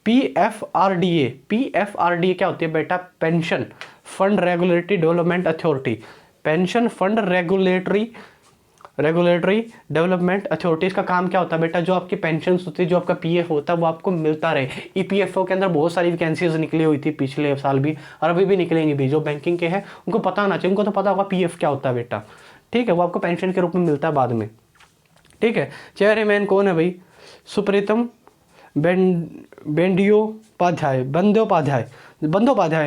PFRDA क्या होती है बेटा? Pension fund regulatory development authority. Pension fund regulatory development authority, इसका काम क्या होता है बेटा? जो आपकी पेंशन होती है, जो आपका PF होता है, वो आपको मिलता रहे। EPFO के अंदर बहुत सारी वैकेंसीज निकली हुई थी पिछले साल भी और अभी भी निकलेंगी भी। जो बैंकिंग के हैं उनको पता होना चाहिए, उनको तो पता होगा PF क्या होता है बेटा। ठीक है, वो आपको पेंशन के रूप में मिलता है बाद में। ठीक है, चेयरमैन कौन है भाई? सुप्रीतम बंदोपाध्याय है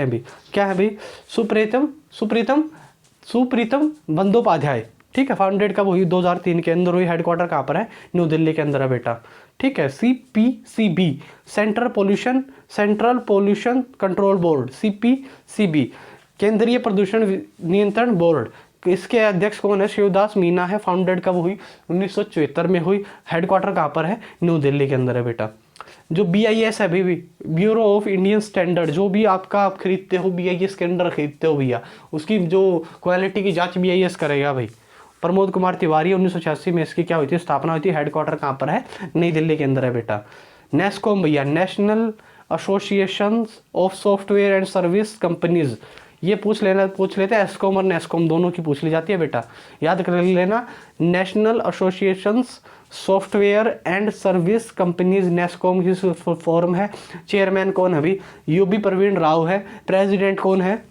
भाई। क्या है भाई? सुप्रीतम बंदोपाध्याय। ठीक है, फाउंडेड कब हुई? 2003 के अंदर हुई। हेडक्वार्टर कहाँ पर है? न्यू दिल्ली के अंदर है बेटा। ठीक है, CPCB, central pollution control board, CPCB, केंद्रीय प्रदूषण नियंत्रण बोर्ड। इसके अध्यक्ष कौन है? शिवदास मीना है। फाउंडेड कब हुई? 1974 में हुई। हेडक्वार्टर कहाँ पर है? न्यू दिल्ली के अंदर है बेटा। जो BIS है भी ब्यूरो ऑफ इंडियन स्टैंडर्ड, जो भी आप खरीदते हो BIS के अंडर खरीदते हो भैया, उसकी जो क्वालिटी की जांच BIS करेगा भाई। प्रमोद कुमार तिवारी, 1986 में इसकी क्या हुई थी? स्थापना हुई थी। हेडक्वार्टर कहाँ पर है? नई दिल्ली के अंदर है बेटा। नेस्कॉम भैया, national association of software and service companies, ये पूछ लेते हैं। एस्कॉम और नेस्कॉम दोनों की पूछ ली जाती है बेटा, याद कर लेना। National associations software and service companies, NASSCOM की फॉर्म है। चेयरमैन कौन है अभी? UB प्रवीण राव है। प्रेसिडेंट कौन है?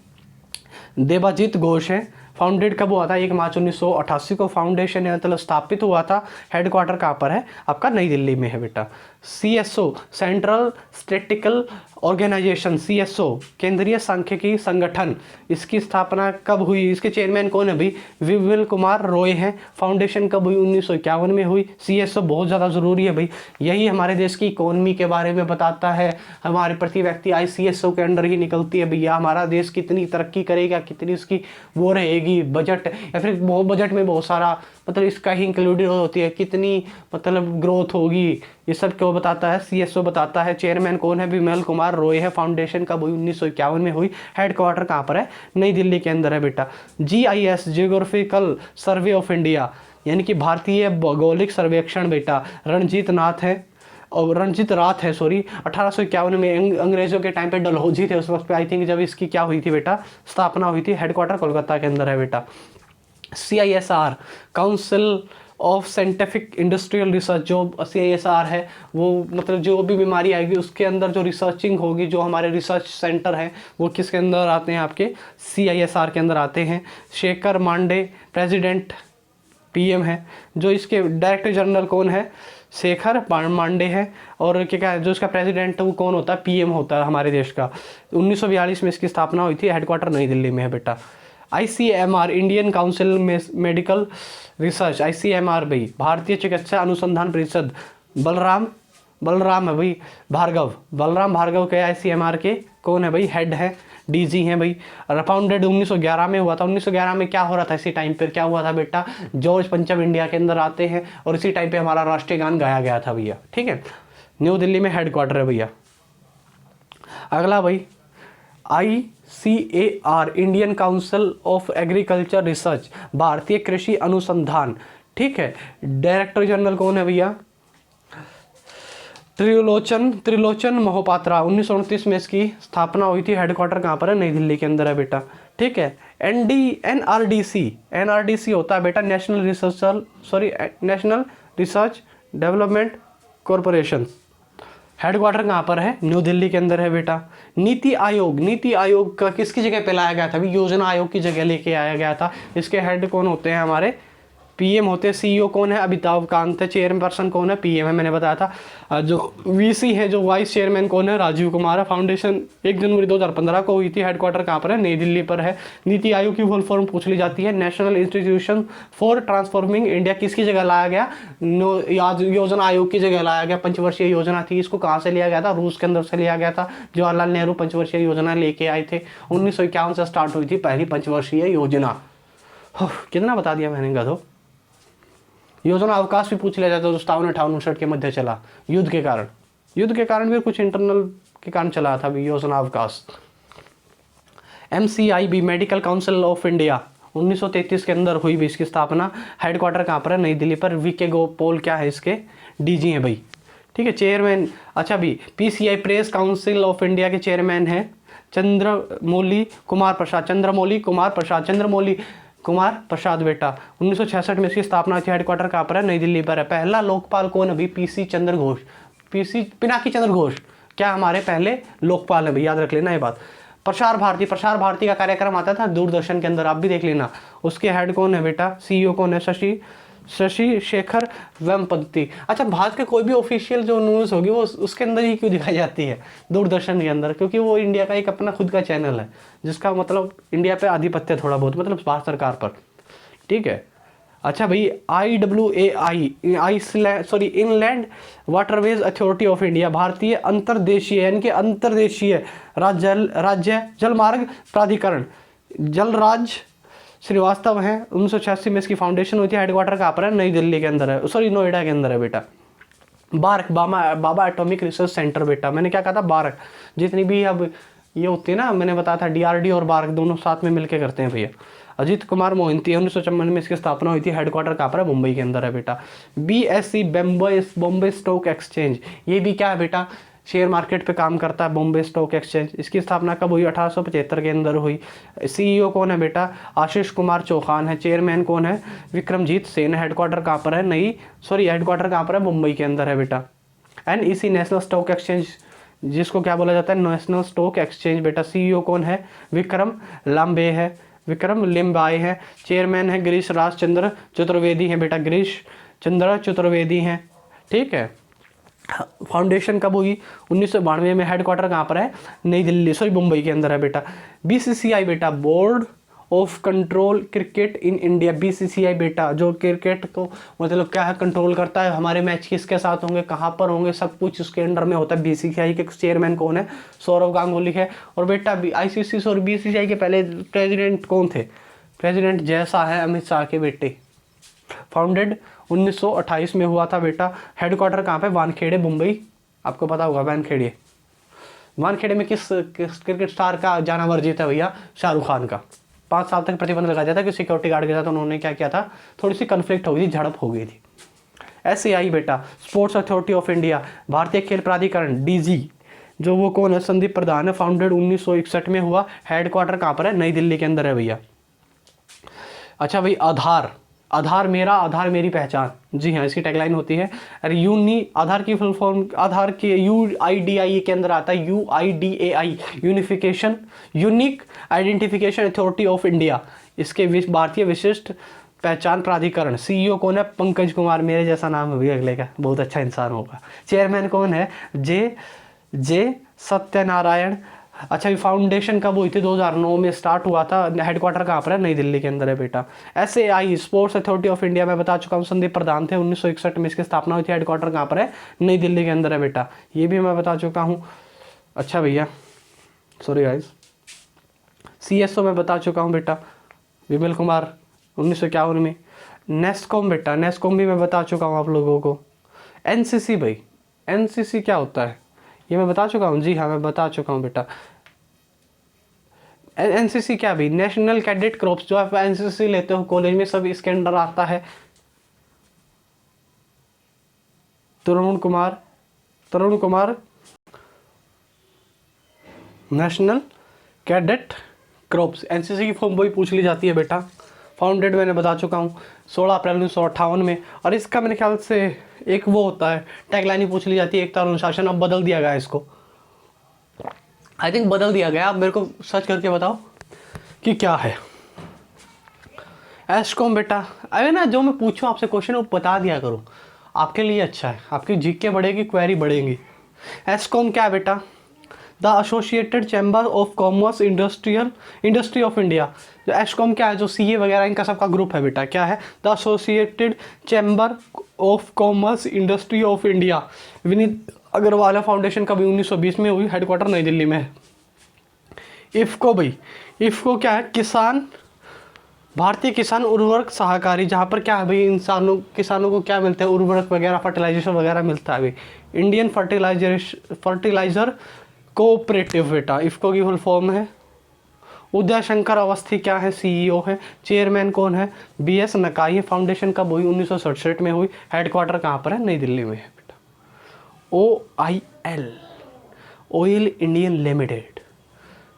देबाजीत घोष है। फाउंडेड कब हुआ था? 1 मार्च 1988 को फाउंडेशन मतलब स्थापित हुआ था। हेडक्वार्टर कहाँ पर है आपका? नई दिल्ली में है बेटा। CSO, central statistical organisation, CSO, केंद्रीय सांख्यिकी संगठन, इसकी स्थापना कब हुई? इसके चेयरमैन कौन है भाई? विमल कुमार रॉय हैं। फाउंडेशन कब हुई? 1951 में हुई। CSO बहुत ज़्यादा ज़रूरी है भाई, यही हमारे देश की इकोनॉमी के बारे में बताता है। हमारे प्रति व्यक्ति आय CSO के अंडर ही निकलती है भैया। हमारा देश कितनी तरक्की करेगा, कितनी इसकी वो रहेगी बजट, या फिर वो बजट में बहुत सारा मतलब इसका ही इंक्लूडेड होती है, कितनी मतलब ग्रोथ होगी, ये सब क्यों बताता है, CSO बताता है। चेयरमैन कौन है, विमल कुमार रॉय है। फाउंडेशन कब हुई, 1951 में हुई। हेडक्वार्टर कहाँ पर है, नई दिल्ली के अंदर है बेटा। GIS geographical survey of India, यानी कि भारतीय भौगोलिक सर्वेक्षण बेटा, रणजीत नाथ है और रणजीत राथ है सॉरी, 1851 में अंग्रेजों के टाइम पे डलहौजी थे उस वक्त पे, आई थिंक जब इसकी क्या हुई थी बेटा, स्थापना हुई थी। हेडक्वार्टर कोलकाता के अंदर है बेटा। CISR council of scientific industrial research, जो CISR है वो मतलब जो भी बीमारी आएगी उसके अंदर जो रिसर्चिंग होगी, जो हमारे रिसर्च सेंटर हैं वो किसके अंदर आते हैं, आपके CISR के अंदर आते हैं। शेखर मांडे प्रेसिडेंट PM है। जो इसके डायरेक्टर जनरल कौन है, शेखर मांडे है। और क्या क्या जो इसका प्रेसिडेंट वो कौन होता है, PM होता है हमारे देश का। 1942 में इसकी स्थापना हुई थी। हेडक्वार्टर नई दिल्ली में है बेटा। ICMR Indian council medical research, ICMR भाई भारतीय चिकित्सा अनुसंधान परिषद, बलराम है भाई भार्गव, बलराम भार्गव के ICMR के कौन है भाई, हेड है, DG हैं भाई। फाउंडेड 1911 में हुआ था। 1911 में क्या हो रहा था, इसी टाइम पर क्या हुआ था बेटा, जॉर्ज पंचम इंडिया के अंदर आते हैं और इसी टाइम पे हमारा राष्ट्रीय गान गाया गया था भैया, ठीक है। न्यू दिल्ली में हेडक्वार्टर है भैया। अगला भाई ICAR Indian council of agriculture research, भारतीय कृषि अनुसंधान, ठीक है। डायरेक्टर जनरल कौन है भैया, त्रिलोचन मोहपात्रा। 1929 में इसकी स्थापना हुई थी। हेडक्वार्टर कहाँ पर है, नई दिल्ली के अंदर है बेटा, ठीक है। NRDC होता है बेटा, national research development corporation. Headquarter कहाँ पर है, न्यू दिल्ली के अंदर है बेटा। नीति आयोग का किसकी जगह पे लाया गया था, अभी योजना आयोग की जगह लेके आया गया था। इसके हेड कौन होते हैं, हमारे PM होते हैं। CEO कौन है, अमिताभ कांत है। चेयरपर्सन कौन है, PM है, मैंने बताया था। जो VC है, जो वाइस चेयरमैन कौन है, राजीव कुमार है। फाउंडेशन 1 जनवरी 2015 को हुई थी। हेडक्वार्टर कहाँ पर है, नई दिल्ली पर है। नीति आयोग की फुल फॉर्म पूछ ली जाती है, national institution for transforming India. किसकी जगह लाया गया, योजना आयोग की जगह लाया गया। पंचवर्षीय योजना थी, इसको कहाँ से लिया गया था, रूस के अंदर से लिया गया था। जवाहरलाल नेहरू पंचवर्षीय योजना लेके आए थे। 1951 से स्टार्ट हुई थी पहली पंचवर्षीय योजना। कितना बता दिया मैंने गधो। योजना अवकाश भी पूछ लिया जाता है, 57-58 के मध्य चला, युद्ध के कारण भी कुछ इंटरनल के कारण चला था भी योजना अवकाश। MCIB medical council of India, 1933 के अंदर हुई भी इसकी स्थापना। हेडक्वार्टर कहाँ पर है, नई दिल्ली पर। VK गोपाल क्या है, इसके DG हैं भाई, ठीक है। चेयरमैन, अच्छा भी PCI press council of India के चेयरमैन हैं चंद्रमौली कुमार प्रसाद बेटा। 1966 में इसकी स्थापना थी। हेडक्वार्टर कहाँ पर है, नई दिल्ली पर है। पहला लोकपाल कौन है भाई, पिनाकी चंद्र घोष क्या हमारे पहले लोकपाल है भाई, याद रख लेना ये बात। प्रसार भारती का कार्यक्रम आता था दूरदर्शन के अंदर, आप भी देख लेना। उसके हेड कौन है बेटा, CEO कौन है, शशि शेखर वेम्पति। अच्छा, भारत के कोई भी ऑफिशियल जो न्यूज़ होगी वो उसके अंदर ही क्यों दिखाई जाती है, दूरदर्शन के अंदर, क्योंकि वो इंडिया का एक अपना खुद का चैनल है जिसका मतलब इंडिया पे आधिपत्य थोड़ा बहुत, मतलब भारत सरकार पर, ठीक है। अच्छा भाई inland waterways authority of India, भारतीय अंतर्देशीय यानी कि अंतर्देशीय राज्य जलमार्ग प्राधिकरण, जलराज श्रीवास्तव हैं। 1986 में इसकी फाउंडेशन हुई थी। हेडक्वार्टर कहाँ पर है, नई दिल्ली के अंदर है, सॉरी नोएडा के अंदर है बेटा। बार्क बाबा एटॉमिक रिसर्च सेंटर बेटा, मैंने क्या कहा था, बार्क जितनी भी अब ये होती है ना, मैंने बताया था DRD और बार्क दोनों साथ में मिलकर करते हैं भैया। अजीत कुमार मोहिंती, 1954 में इसकी स्थापना हुई थी। हेडक्वार्टर कहाँ पर है, मुंबई के अंदर है बेटा। BSE बॉम्बे स्टॉक एक्सचेंज, ये भी क्या है बेटा, शेयर मार्केट पे काम करता है, बॉम्बे स्टॉक एक्सचेंज। इसकी स्थापना कब हुई, 1875 के अंदर हुई। CEO कौन है बेटा, आशीष कुमार चौहान है। चेयरमैन कौन है, विक्रमजीत सेन। हेडक्वार्टर कहाँ पर है, हेडक्वार्टर कहाँ पर है, मुंबई के अंदर है बेटा। NEC नेशनल स्टॉक एक्सचेंज, जिसको क्या बोला जाता है, नेशनल स्टॉक एक्सचेंज बेटा। CEO कौन है, विक्रम लिम्बाई है। चेयरमैन है गिरीश राज चंद्र चतुर्वेदी है बेटा, गिरीश चंद्र चतुर्वेदी हैं, ठीक है। फाउंडेशन कब हुई, 1992 में। हेडक्वार्टर कहाँ पर है, नई दिल्ली, मुंबई के अंदर है बेटा। BCCI बेटा, board of control cricket in India. BCCI बेटा जो क्रिकेट को मतलब क्या है, कंट्रोल करता है, हमारे मैच किसके साथ होंगे, कहाँ पर होंगे, सब कुछ उसके अंडर में होता है। BCCI के चेयरमैन कौन है, सौरव गांगुली है। और बेटा ICC और BCCI के पहले प्रेसिडेंट कौन थे, प्रेसिडेंट जैसा है अमित शाह के बेटे, फाउंडेड 1928 में हुआ था बेटा। हेडक्वार्टर कहाँ पे? वानखेड़े मुंबई, आपको पता होगा वानखेड़े। वानखेड़े में किस क्रिकेट स्टार का जाना वर्जित है भैया? शाहरुख खान का। 5 साल तक प्रतिबंध लगा दिया था कि सिक्योरिटी गार्ड के साथ उन्होंने क्या किया था, थोड़ी सी कन्फ्लिक्ट हो गई थी, झड़प हो गई थी। SAI बेटा, स्पोर्ट्स अथॉरिटी ऑफ इंडिया, भारतीय खेल प्राधिकरण, DG, जो वो कौन है? संदीप प्रधान है। फाउंडेड 1961 में हुआ। हेडक्वार्टर कहाँ पर है? नई दिल्ली के अंदर है भैया। अच्छा भाई, आधार, आधार मेरा, आधार मेरी पहचान, जी हाँ, इसकी टैगलाइन होती है। अरे आधार की फुल फॉर्म, आधार के UIDAI के अंदर आता है, UIDAI, unification, unique identification authority of India. इसके भारतीय विशिष्ट पहचान प्राधिकरण। CEO कौन है? पंकज कुमार, मेरे जैसा नाम है भैया अगले का, बहुत अच्छा इंसान होगा। चेयरमैन कौन है? जे सत्यनारायण। अच्छा, ये फाउंडेशन कब हुई थी? 2009 में स्टार्ट हुआ था। हेडक्वार्टर कहाँ पर है? नई दिल्ली के अंदर है बेटा। SAI, sports authority of India, मैं बता चुका हूँ, संदीप प्रधान थे। 1961 में इसकी स्थापना हुई थी। हेडक्वार्टर कहाँ पर है? नई दिल्ली के अंदर है बेटा, ये भी मैं बता चुका हूँ। अच्छा भैया, सॉरी गाइस, CSO मैं बता चुका हूँ बेटा, विमल कुमार, 1951 में। नेस्कॉम बेटा, नेस्कॉम भी मैं बता चुका हूँ आप लोगों को। NCC भाई, NCC क्या होता है ये मैं बता चुका हूँ, जी हाँ मैं बता चुका हूँ बेटा। NCC क्या भाई? नेशनल कैडेट क्रॉप्स, जो आप NCC लेते हो कॉलेज में, सब इसके अंडर आता है। Tarun Kumar, national cadet crops, NCC की फॉर्म वही पूछ ली जाती है बेटा। फाउंडेड मैंने बता चुका हूँ 16 अप्रैल 1958 में। और इसका मेरे ख्याल से एक वो होता है, टैगलाइन ही पूछ ली जाती है, एकता और अनुशासन। अब बदल दिया गया इसको, आई थिंक बदल दिया गया। आप मेरे को सर्च करके बताओ कि क्या है। एस्कॉम बेटा, अरे ना जो मैं पूछूं आपसे क्वेश्चन वो बता दिया करो, आपके लिए अच्छा है, आपकी जीके बढ़ेगी, क्वेरी बढ़ेगी। एस्कॉम क्या है बेटा? The associated chamber of commerce industry of India. जो एस्कॉम क्या है? जो CA वगैरह इनका सबका ग्रुप है बेटा। क्या है? The associated chamber of commerce industry of India. Vineet Agarwal foundation कभी 1920 में हुई। हेडक्वार्टर नई दिल्ली में है। इफ्को भाई, इफ्को क्या है? भारतीय किसान उर्वरक सहकारी, जहाँ पर क्या है भाई, किसानों को क्या मिलता है? उर्वरक वगैरह, फर्टिलाइजेशन वगैरह मिलता है भाई। इंडियन फर्टिलाइजर कोऑपरेटिव बेटा, इफ्को की फुल फॉर्म है। उदय शंकर अवस्थी क्या है? CEO है। चेयरमैन कौन है? BS नकाई है। फाउंडेशन कब हुई? 1967 में हुई। हेडक्वार्टर कहाँ पर है? नई दिल्ली में है बेटा। OIL, oil Indian limited,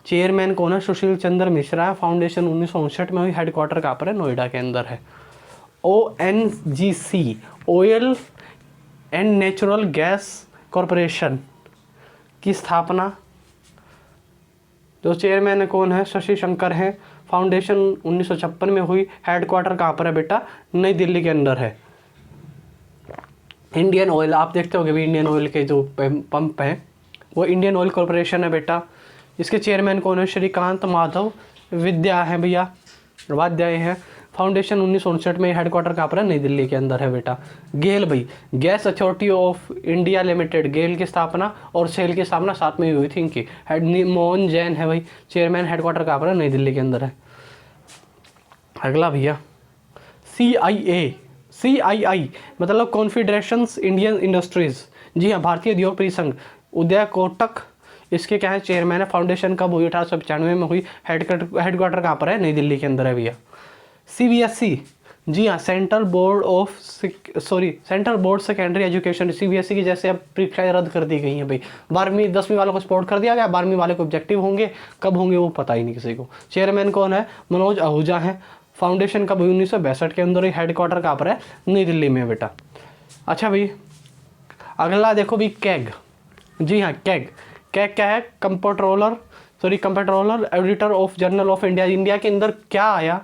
chairman कौन है? सुशील चंद्र मिश्रा है। फाउंडेशन 1959 में हुई। हेडक्वार्टर कहाँ पर है? नोएडा के अंदर है। ONGC, oil and natural gas corporation की स्थापना, जो चेयरमैन है कौन है? शशि शंकर है। फाउंडेशन 1956 में हुई। हेडक्वार्टर कहाँ पर है बेटा? नई दिल्ली के अंदर है। इंडियन ऑयल, आप देखते होंगे भी, इंडियन ऑयल के जो पंप हैं वो इंडियन ऑयल कॉरपोरेशन है बेटा। इसके चेयरमैन कौन है? श्रीकांत माधव विद्या है भैया, वाध्याय है। फाउंडेशन 1959 में। हेडक्वार्टर कहाँ पर है? नई दिल्ली के अंदर है बेटा। गेल भाई, gas authority of India limited, GAIL की स्थापना और सेल की स्थापना साथ में हुई थी इनकी। मोहन जैन है भाई चेयरमैन। हेडक्वार्टर कहाँ पर है? नई दिल्ली के अंदर है। अगला भैया, CII मतलब कॉन्फेडरेशन इंडियन इंडस्ट्रीज, जी हाँ, भारतीय उद्योग परिसंघ। उदय कोटक इसके क्या है? चेयरमैन है। फाउंडेशन कब हुई? 1895 में हुई। हेडक्वार्टर कहाँ पर है? नई दिल्ली के अंदर है भैया। CBSE, जी हाँ, central board secondary education. CBSE की जैसे अब परीक्षाएं रद्द कर दी गई हैं भाई। 12वीं 10वीं वालों को सपोर्ट कर दिया गया, 12वीं वाले को ऑब्जेक्टिव होंगे, कब होंगे वो पता ही नहीं किसी को। चेयरमैन कौन है? मनोज आहूजा है। फाउंडेशन कब हुई? 1962 के अंदर ही। हेडक्वार्टर कहाँ पर है? नई दिल्ली में बेटा। अच्छा भाई, अगला देखो भाई, कैग, जी हाँ, कैग क्या है? Comptroller editor of journal of India. India के अंदर क्या आया?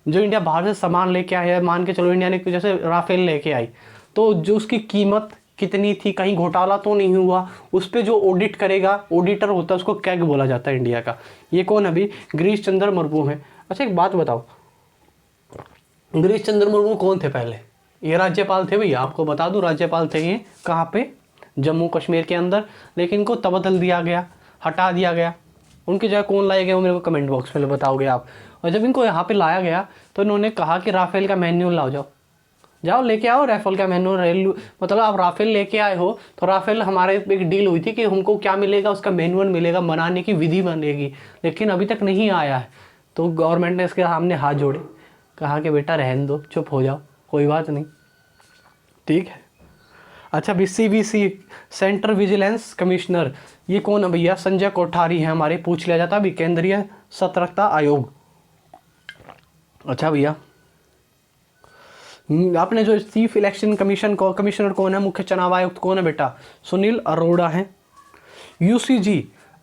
जो इंडिया बाहर से सामान लेके आया है, मान के चलो इंडिया ने जैसे राफेल लेके आई, तो जो उसकी कीमत कितनी थी, कहीं घोटाला तो नहीं हुआ, उस पर जो ऑडिट करेगा, ऑडिटर होता है, उसको कैग बोला जाता है इंडिया का। ये कौन अभी? गिरीश चंद्र मुर्मू है। अच्छा एक बात बताओ, गिरीश चंद्र मुर्मू कौन थे पहले? ये राज्यपाल थे भैया, आपको बता दूं, राज्यपाल थे ये। कहाँ पे? जम्मू कश्मीर के अंदर। लेकिन इनको तब्दील दिया गया, हटा दिया गया। उनकी जगह कौन लाए गए वो मेरे को कमेंट बॉक्स में बताओगे आप। और जब इनको यहाँ पे लाया गया तो इन्होंने कहा कि राफेल का मैन्यूअल लाओ जाओ। जाओ लेके आओ राफेल का मैनुअल, मतलब आप राफेल लेके आए हो तो राफेल हमारे एक डील हुई थी कि हमको क्या मिलेगा, उसका मैनुअल मिलेगा, बनाने की विधि बनेगी, लेकिन अभी तक नहीं आया है। तो गवर्नमेंट ने इसके सामने हाथ जोड़े, कहा कि बेटा रहने दो, चुप हो जाओ, कोई बात नहीं, ठीक है। अच्छा, CVC सेंट्रल विजिलेंस कमिश्नर, ये कौन है भैया? संजय कोठारी है हमारे, पूछ लिया जाता अभी, केंद्रीय सतर्कता आयोग। अच्छा भैया, आपने जो चीफ इलेक्शन कमीशन को कमिश्नर कौन है, मुख्य चुनाव आयुक्त कौन है बेटा? सुनील अरोड़ा है। UCG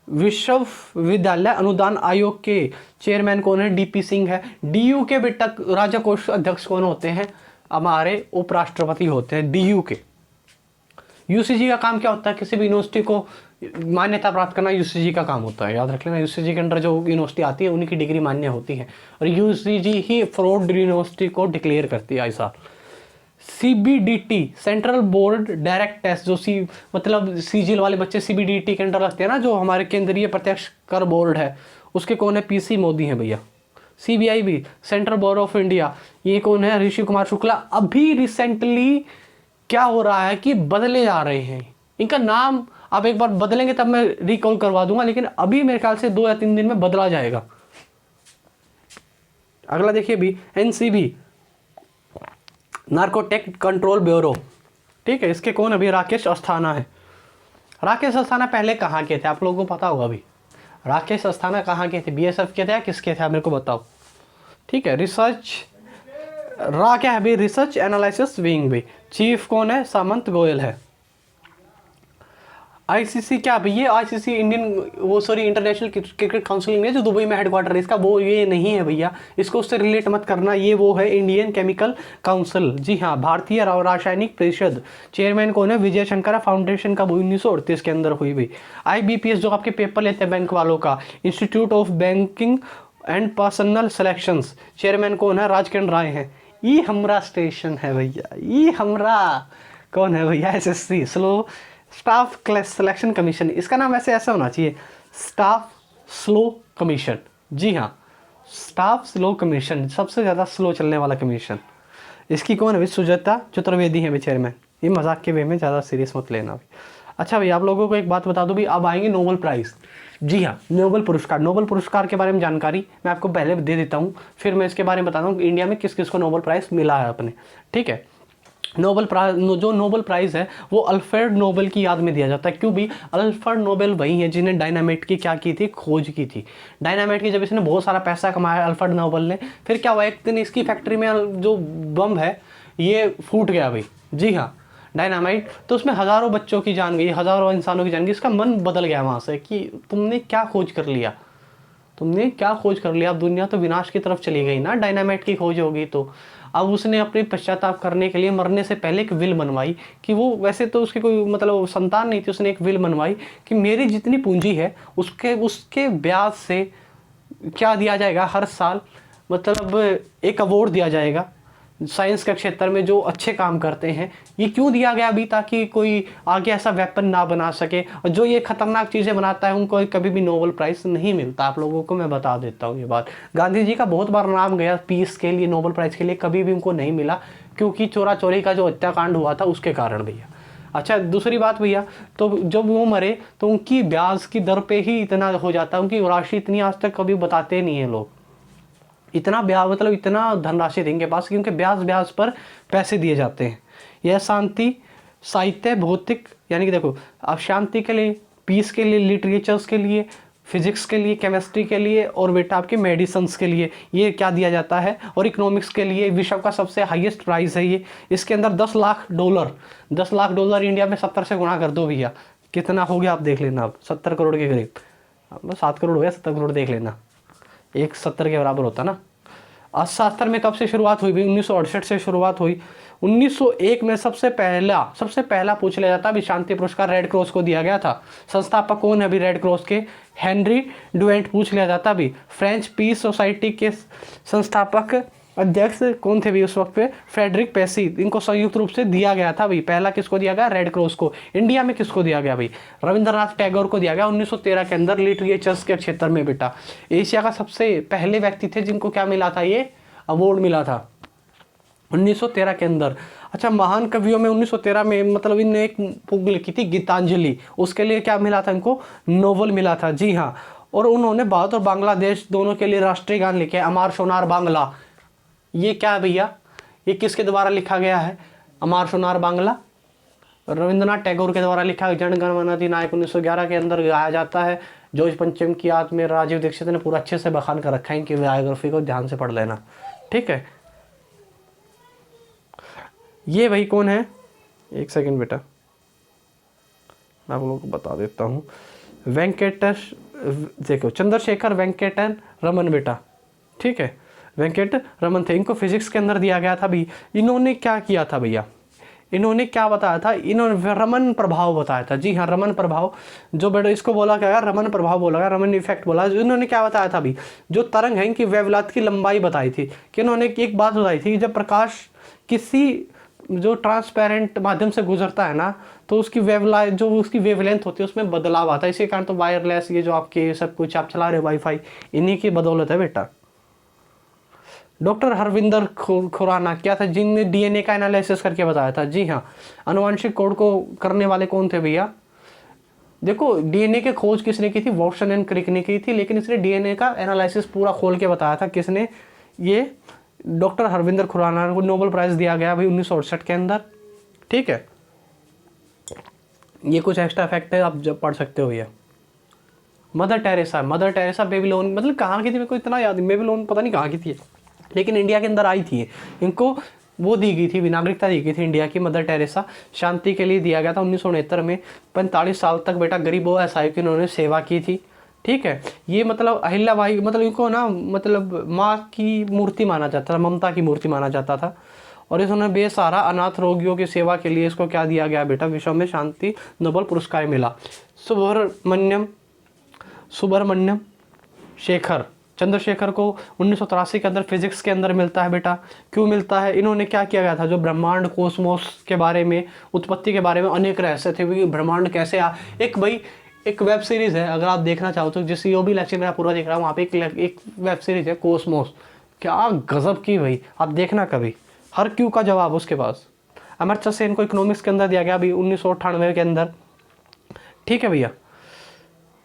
विश्वविद्यालय अनुदान आयोग के चेयरमैन कौन है? DP सिंह है। DU के बेटा राजकोष अध्यक्ष कौन होते हैं? हमारे उपराष्ट्रपति होते हैं DU के। UCG का काम क्या होता है? किसी भी यूनिवर्सिटी को मान्यता प्राप्त करना UCG का काम होता है, याद रख लेना। UCG के अंडर जो यूनिवर्सिटी आती है उन्हीं की डिग्री मान्य होती है, और UCG ही फ्रॉड यूनिवर्सिटी को डिक्लेयर करती है ऐसा। CBDT central board direct test, जो मतलब सीजीएल वाले बच्चे CBDT के अंडर लगते हैं ना, जो हमारे केंद्रीय प्रत्यक्ष कर बोर्ड है, उसके कौन है? PC मोदी हैं भैया। CBIB central board of India, ये कौन है? ऋषि कुमार शुक्ला। अभी रिसेंटली क्या हो रहा है कि बदले जा रहे हैं इनका नाम, अब एक बार बदलेंगे तब मैं रिकॉल करवा दूंगा, लेकिन अभी मेरे ख्याल से 2 या 3 दिन में बदला जाएगा। अगला देखिए भी, NCB नार्कोटिक कंट्रोल ब्यूरो, ठीक है, इसके कौन? अभी राकेश अस्थाना है। राकेश अस्थाना पहले कहाँ के थे आप लोगों को पता होगा? अभी राकेश अस्थाना कहाँ के थे? BSF के थे या किसके थे, आप मेरे को बताओ, ठीक है। रिसर्च क्या है अभी? रिसर्च एनालिसिस विंग भी, चीफ कौन है? सामंत गोयल है। ICC क्या भैया? ICC इंटरनेशनल क्रिकेट काउंसिल है, जो दुबई में हेडक्वार्टर है इसका, वो ये नहीं है भैया, इसको उससे रिलेट मत करना। ये वो है इंडियन केमिकल काउंसिल, जी हाँ, भारतीय रासायनिक परिषद। चेयरमैन कौन है? विजय शंकर। फाउंडेशन का 1938 के अंदर हुई भी। IBPS जो आपके पेपर लेते हैं बैंक वालों का, institute of banking and personal selections, chairman कौन है? राजकिरण राय है। ई हमरा स्टेशन है भैया, ई हमरा कौन है भैया? SSC स्टाफ सिलेक्शन कमीशन, इसका नाम वैसे ऐसा होना चाहिए, स्टाफ स्लो कमीशन, जी हाँ, स्टाफ स्लो कमीशन, सबसे ज़्यादा स्लो चलने वाला कमीशन। इसकी कौन है? सुजाता चतुर्वेदी है चेयरमैन। ये मजाक के वे में, ज़्यादा सीरियस मत लेना भी। अच्छा भाई, आप लोगों को एक बात बता दूं भी, अब आएंगे नोबेल प्राइज़। जी हाँ, नोबेल पुरस्कार। नोबेल पुरस्कार के बारे में जानकारी मैं आपको पहले दे देता हूँ, फिर मैं इसके बारे में बताता हूँ इंडिया में किस किस को नोबेल प्राइज़ मिला है अपने, ठीक है। जो नोबेल प्राइज़ है वो अल्फ्रेड नोबेल की याद में दिया जाता है। क्यों भी? अल्फ्रेड नोबेल वही है जिन्हें डायनामाइट की क्या की थी? खोज की थी। डायनामाइट की जब इसने बहुत सारा पैसा कमाया अल्फ्रेड नोबेल ने, फिर क्या हुआ, एक दिन इसकी फैक्ट्री में जो बम है ये फूट गया भाई, जी हाँ, डायनामाइट, तो उसमें हज़ारों बच्चों की जान गई, हज़ारों इंसानों की जान गई। इसका मन बदल गया वहाँ से कि तुमने क्या खोज कर लिया, तुमने क्या खोज कर लिया, अब दुनिया तो विनाश की तरफ चली गई ना, डायनामाइट की खोज होगी तो। अब उसने अपनी पश्चाताप करने के लिए मरने से पहले एक विल बनवाई कि वो, वैसे तो उसकी कोई मतलब संतान नहीं थी, उसने एक विल बनवाई कि मेरी जितनी पूंजी है उसके ब्याज से क्या दिया जाएगा हर साल, मतलब एक अवार्ड दिया जाएगा साइंस के क्षेत्र में जो अच्छे काम करते हैं। ये क्यों दिया गया अभी? ताकि कोई आगे ऐसा वेपन ना बना सके, और जो ये खतरनाक चीज़ें बनाता है उनको कभी भी नोबेल प्राइज़ नहीं मिलता। आप लोगों को मैं बता देता हूँ ये बात। गांधी जी का बहुत बार नाम गया पीस के लिए, नोबेल प्राइज़ के लिए, कभी भी उनको नहीं मिला, क्योंकि चोरा चोरी का जो हत्याकांड हुआ था उसके कारण भैया। अच्छा, दूसरी बात भैया, तो जब वो मरे तो उनकी ब्याज की दर पे ही इतना हो जाता है, उनकी राशि इतनी आज तक कभी बताते नहीं है लोग, इतना ब्याज, मतलब इतना धनराशि इनके पास, क्योंकि ब्याज पर पैसे दिए जाते हैं। यह शांति, साहित्य, भौतिक, यानी कि देखो, अब शांति के लिए, पीस के लिए, लिटरेचर्स के लिए, फिजिक्स के लिए, केमिस्ट्री के लिए, और बेटा आपके मेडिसिन्स के लिए ये क्या दिया जाता है, और इकोनॉमिक्स के लिए विश्व का सबसे हाईएस्ट प्राइस है ये। इसके अंदर $10 लाख, $10 लाख इंडिया में 70 से गुणा कर दो भैया, कितना हो गया आप देख लेना। अब 70 करोड़ के करीब, 7 करोड़ हो गया, 70 करोड़ देख लेना, 170 के बराबर होता ना। अर्थशास्त्र में कब से शुरुआत हुई? 1968 से शुरुआत हुई। 1901 में सबसे पहला पूछ लिया जाता अभी, शांति पुरस्कार रेड क्रॉस को दिया गया था। संस्थापक कौन है अभी रेड क्रॉस के? हेनरी डुवेंट पूछ लिया जाता अभी। फ्रेंच पीस सोसाइटी के संस्थापक अध्यक्ष कौन थे भी उस वक्त पे? फ्रेडरिक पेसी। इनको संयुक्त रूप से दिया गया था भाई। पहला किसको दिया गया? रेड क्रॉस को। इंडिया में किसको दिया गया भाई? रविंद्रनाथ टैगोर को दिया गया 1913 के अंदर, लिटरेचर्स के क्षेत्र में बेटा। एशिया का सबसे पहले व्यक्ति थे जिनको क्या मिला था? ये अवार्ड मिला था। 1913 के अंदर। अच्छा, महान कवियों में 1913 में मतलब इनने एक बुक लिखी थी गीतांजलि, उसके लिए क्या मिला था इनको? नोबल मिला था, जी हाँ। और उन्होंने भारत और बांग्लादेश दोनों के लिए राष्ट्रीय गान लिखे, अमार सोनार बांग्ला। ये क्या है भैया, ये किसके द्वारा लिखा गया है? अमार सोनार बांग्ला रविंद्रनाथ टैगोर के द्वारा लिखा, जन गण मन अधिनायक 1911 के अंदर गाया जाता है। जॉर्ज पंचम की याद में राजीव दीक्षित ने पूरा अच्छे से बखान कर रखा है, इनकी बायोग्राफी को ध्यान से पढ़ लेना, ठीक है। ये भाई कौन है, एक सेकंड बेटा मैं आप लोगों को बता देता हूँ। वेंकटेश, देखो चंद्रशेखर वेंकटन रमन बेटा, ठीक है, वेंकट रमन थे। इनको फिजिक्स के अंदर दिया गया था भी। इन्होंने क्या किया था भैया, इन्होंने क्या बताया था? इन्होंने रमन प्रभाव बताया था, जी हाँ, रमन प्रभाव। जो बेटा इसको बोला गया रमन प्रभाव बोला गया, रमन इफेक्ट बोला। इन्होंने क्या बताया था अभी, जो तरंग है इनकी वेवलेंथ की लंबाई बताई थी। कि इन्होंने एक बात बताई थी, जब प्रकाश किसी जो ट्रांसपेरेंट माध्यम से गुजरता है ना, तो उसकी वेवलाइट जो उसकी वेवलेंथ होती है उसमें बदलाव आता है। इसी कारण तो वायरलेस ये जो आपके सब कुछ आप चला रहे हो वाईफाई, इन्हीं की बदौलत है बेटा। डॉक्टर हरविंदर खुराना क्या था, जिनने डीएनए का एनालिसिस करके बताया था, जी हाँ। आनुवंशिक कोड को करने वाले कौन थे भैया? देखो डीएनए की खोज किसने की थी? वॉटसन एंड क्रिक ने की थी, लेकिन इसने डीएनए का एनालिसिस पूरा खोल के बताया था, किसने? ये डॉक्टर हरविंदर खुराना को नोबेल प्राइज दिया गया भाई 1968 के अंदर, ठीक है। ये कुछ एक्स्ट्रा फैक्ट है, आप जब पढ़ सकते हो ये। मदर टेरेसा बेबीलोन, मतलब कहाँ की थी मेरे को इतना याद नहीं, बेबीलोन पता नहीं कहाँ की थी, लेकिन इंडिया के अंदर आई थी। इनको वो दी गई थी, नागरिकता दी गई थी इंडिया की। मदर टेरेसा शांति के लिए दिया गया था 1969 में। 45 साल तक बेटा गरीबों असहायों की इन्होंने सेवा की थी, ठीक है। ये मतलब अहिल्याबाई, मतलब इनको ना मतलब माँ की मूर्ति माना जाता था, ममता की मूर्ति माना जाता था। और इन्होंने बेसहारा अनाथ रोगियों की सेवा के लिए इसको क्या दिया गया बेटा? विश्व में शांति नोबेल पुरस्कार मिला। सुब्रमण्यम शेखर, चंद्रशेखर को 1983 के अंदर फिजिक्स के अंदर मिलता है बेटा। क्यों मिलता है? इन्होंने क्या किया गया था, जो ब्रह्मांड कोस्मोस के बारे में, उत्पत्ति के बारे में अनेक रहस्य थे, क्योंकि ब्रह्मांड कैसे एक वेब सीरीज है, अगर आप देखना चाहो तो, जिस यो भी लेक्चर मेरा पूरा देख रहा हूँ, वहाँ पे एक वेब सीरीज है कोस्मोस, क्या गजब की भाई, आप देखना कभी। हर क्यों का जवाब उसके पास। अमर्त्य सेन को इकोनॉमिक्स के अंदर दिया गया अभी 1998 के अंदर, ठीक है भैया।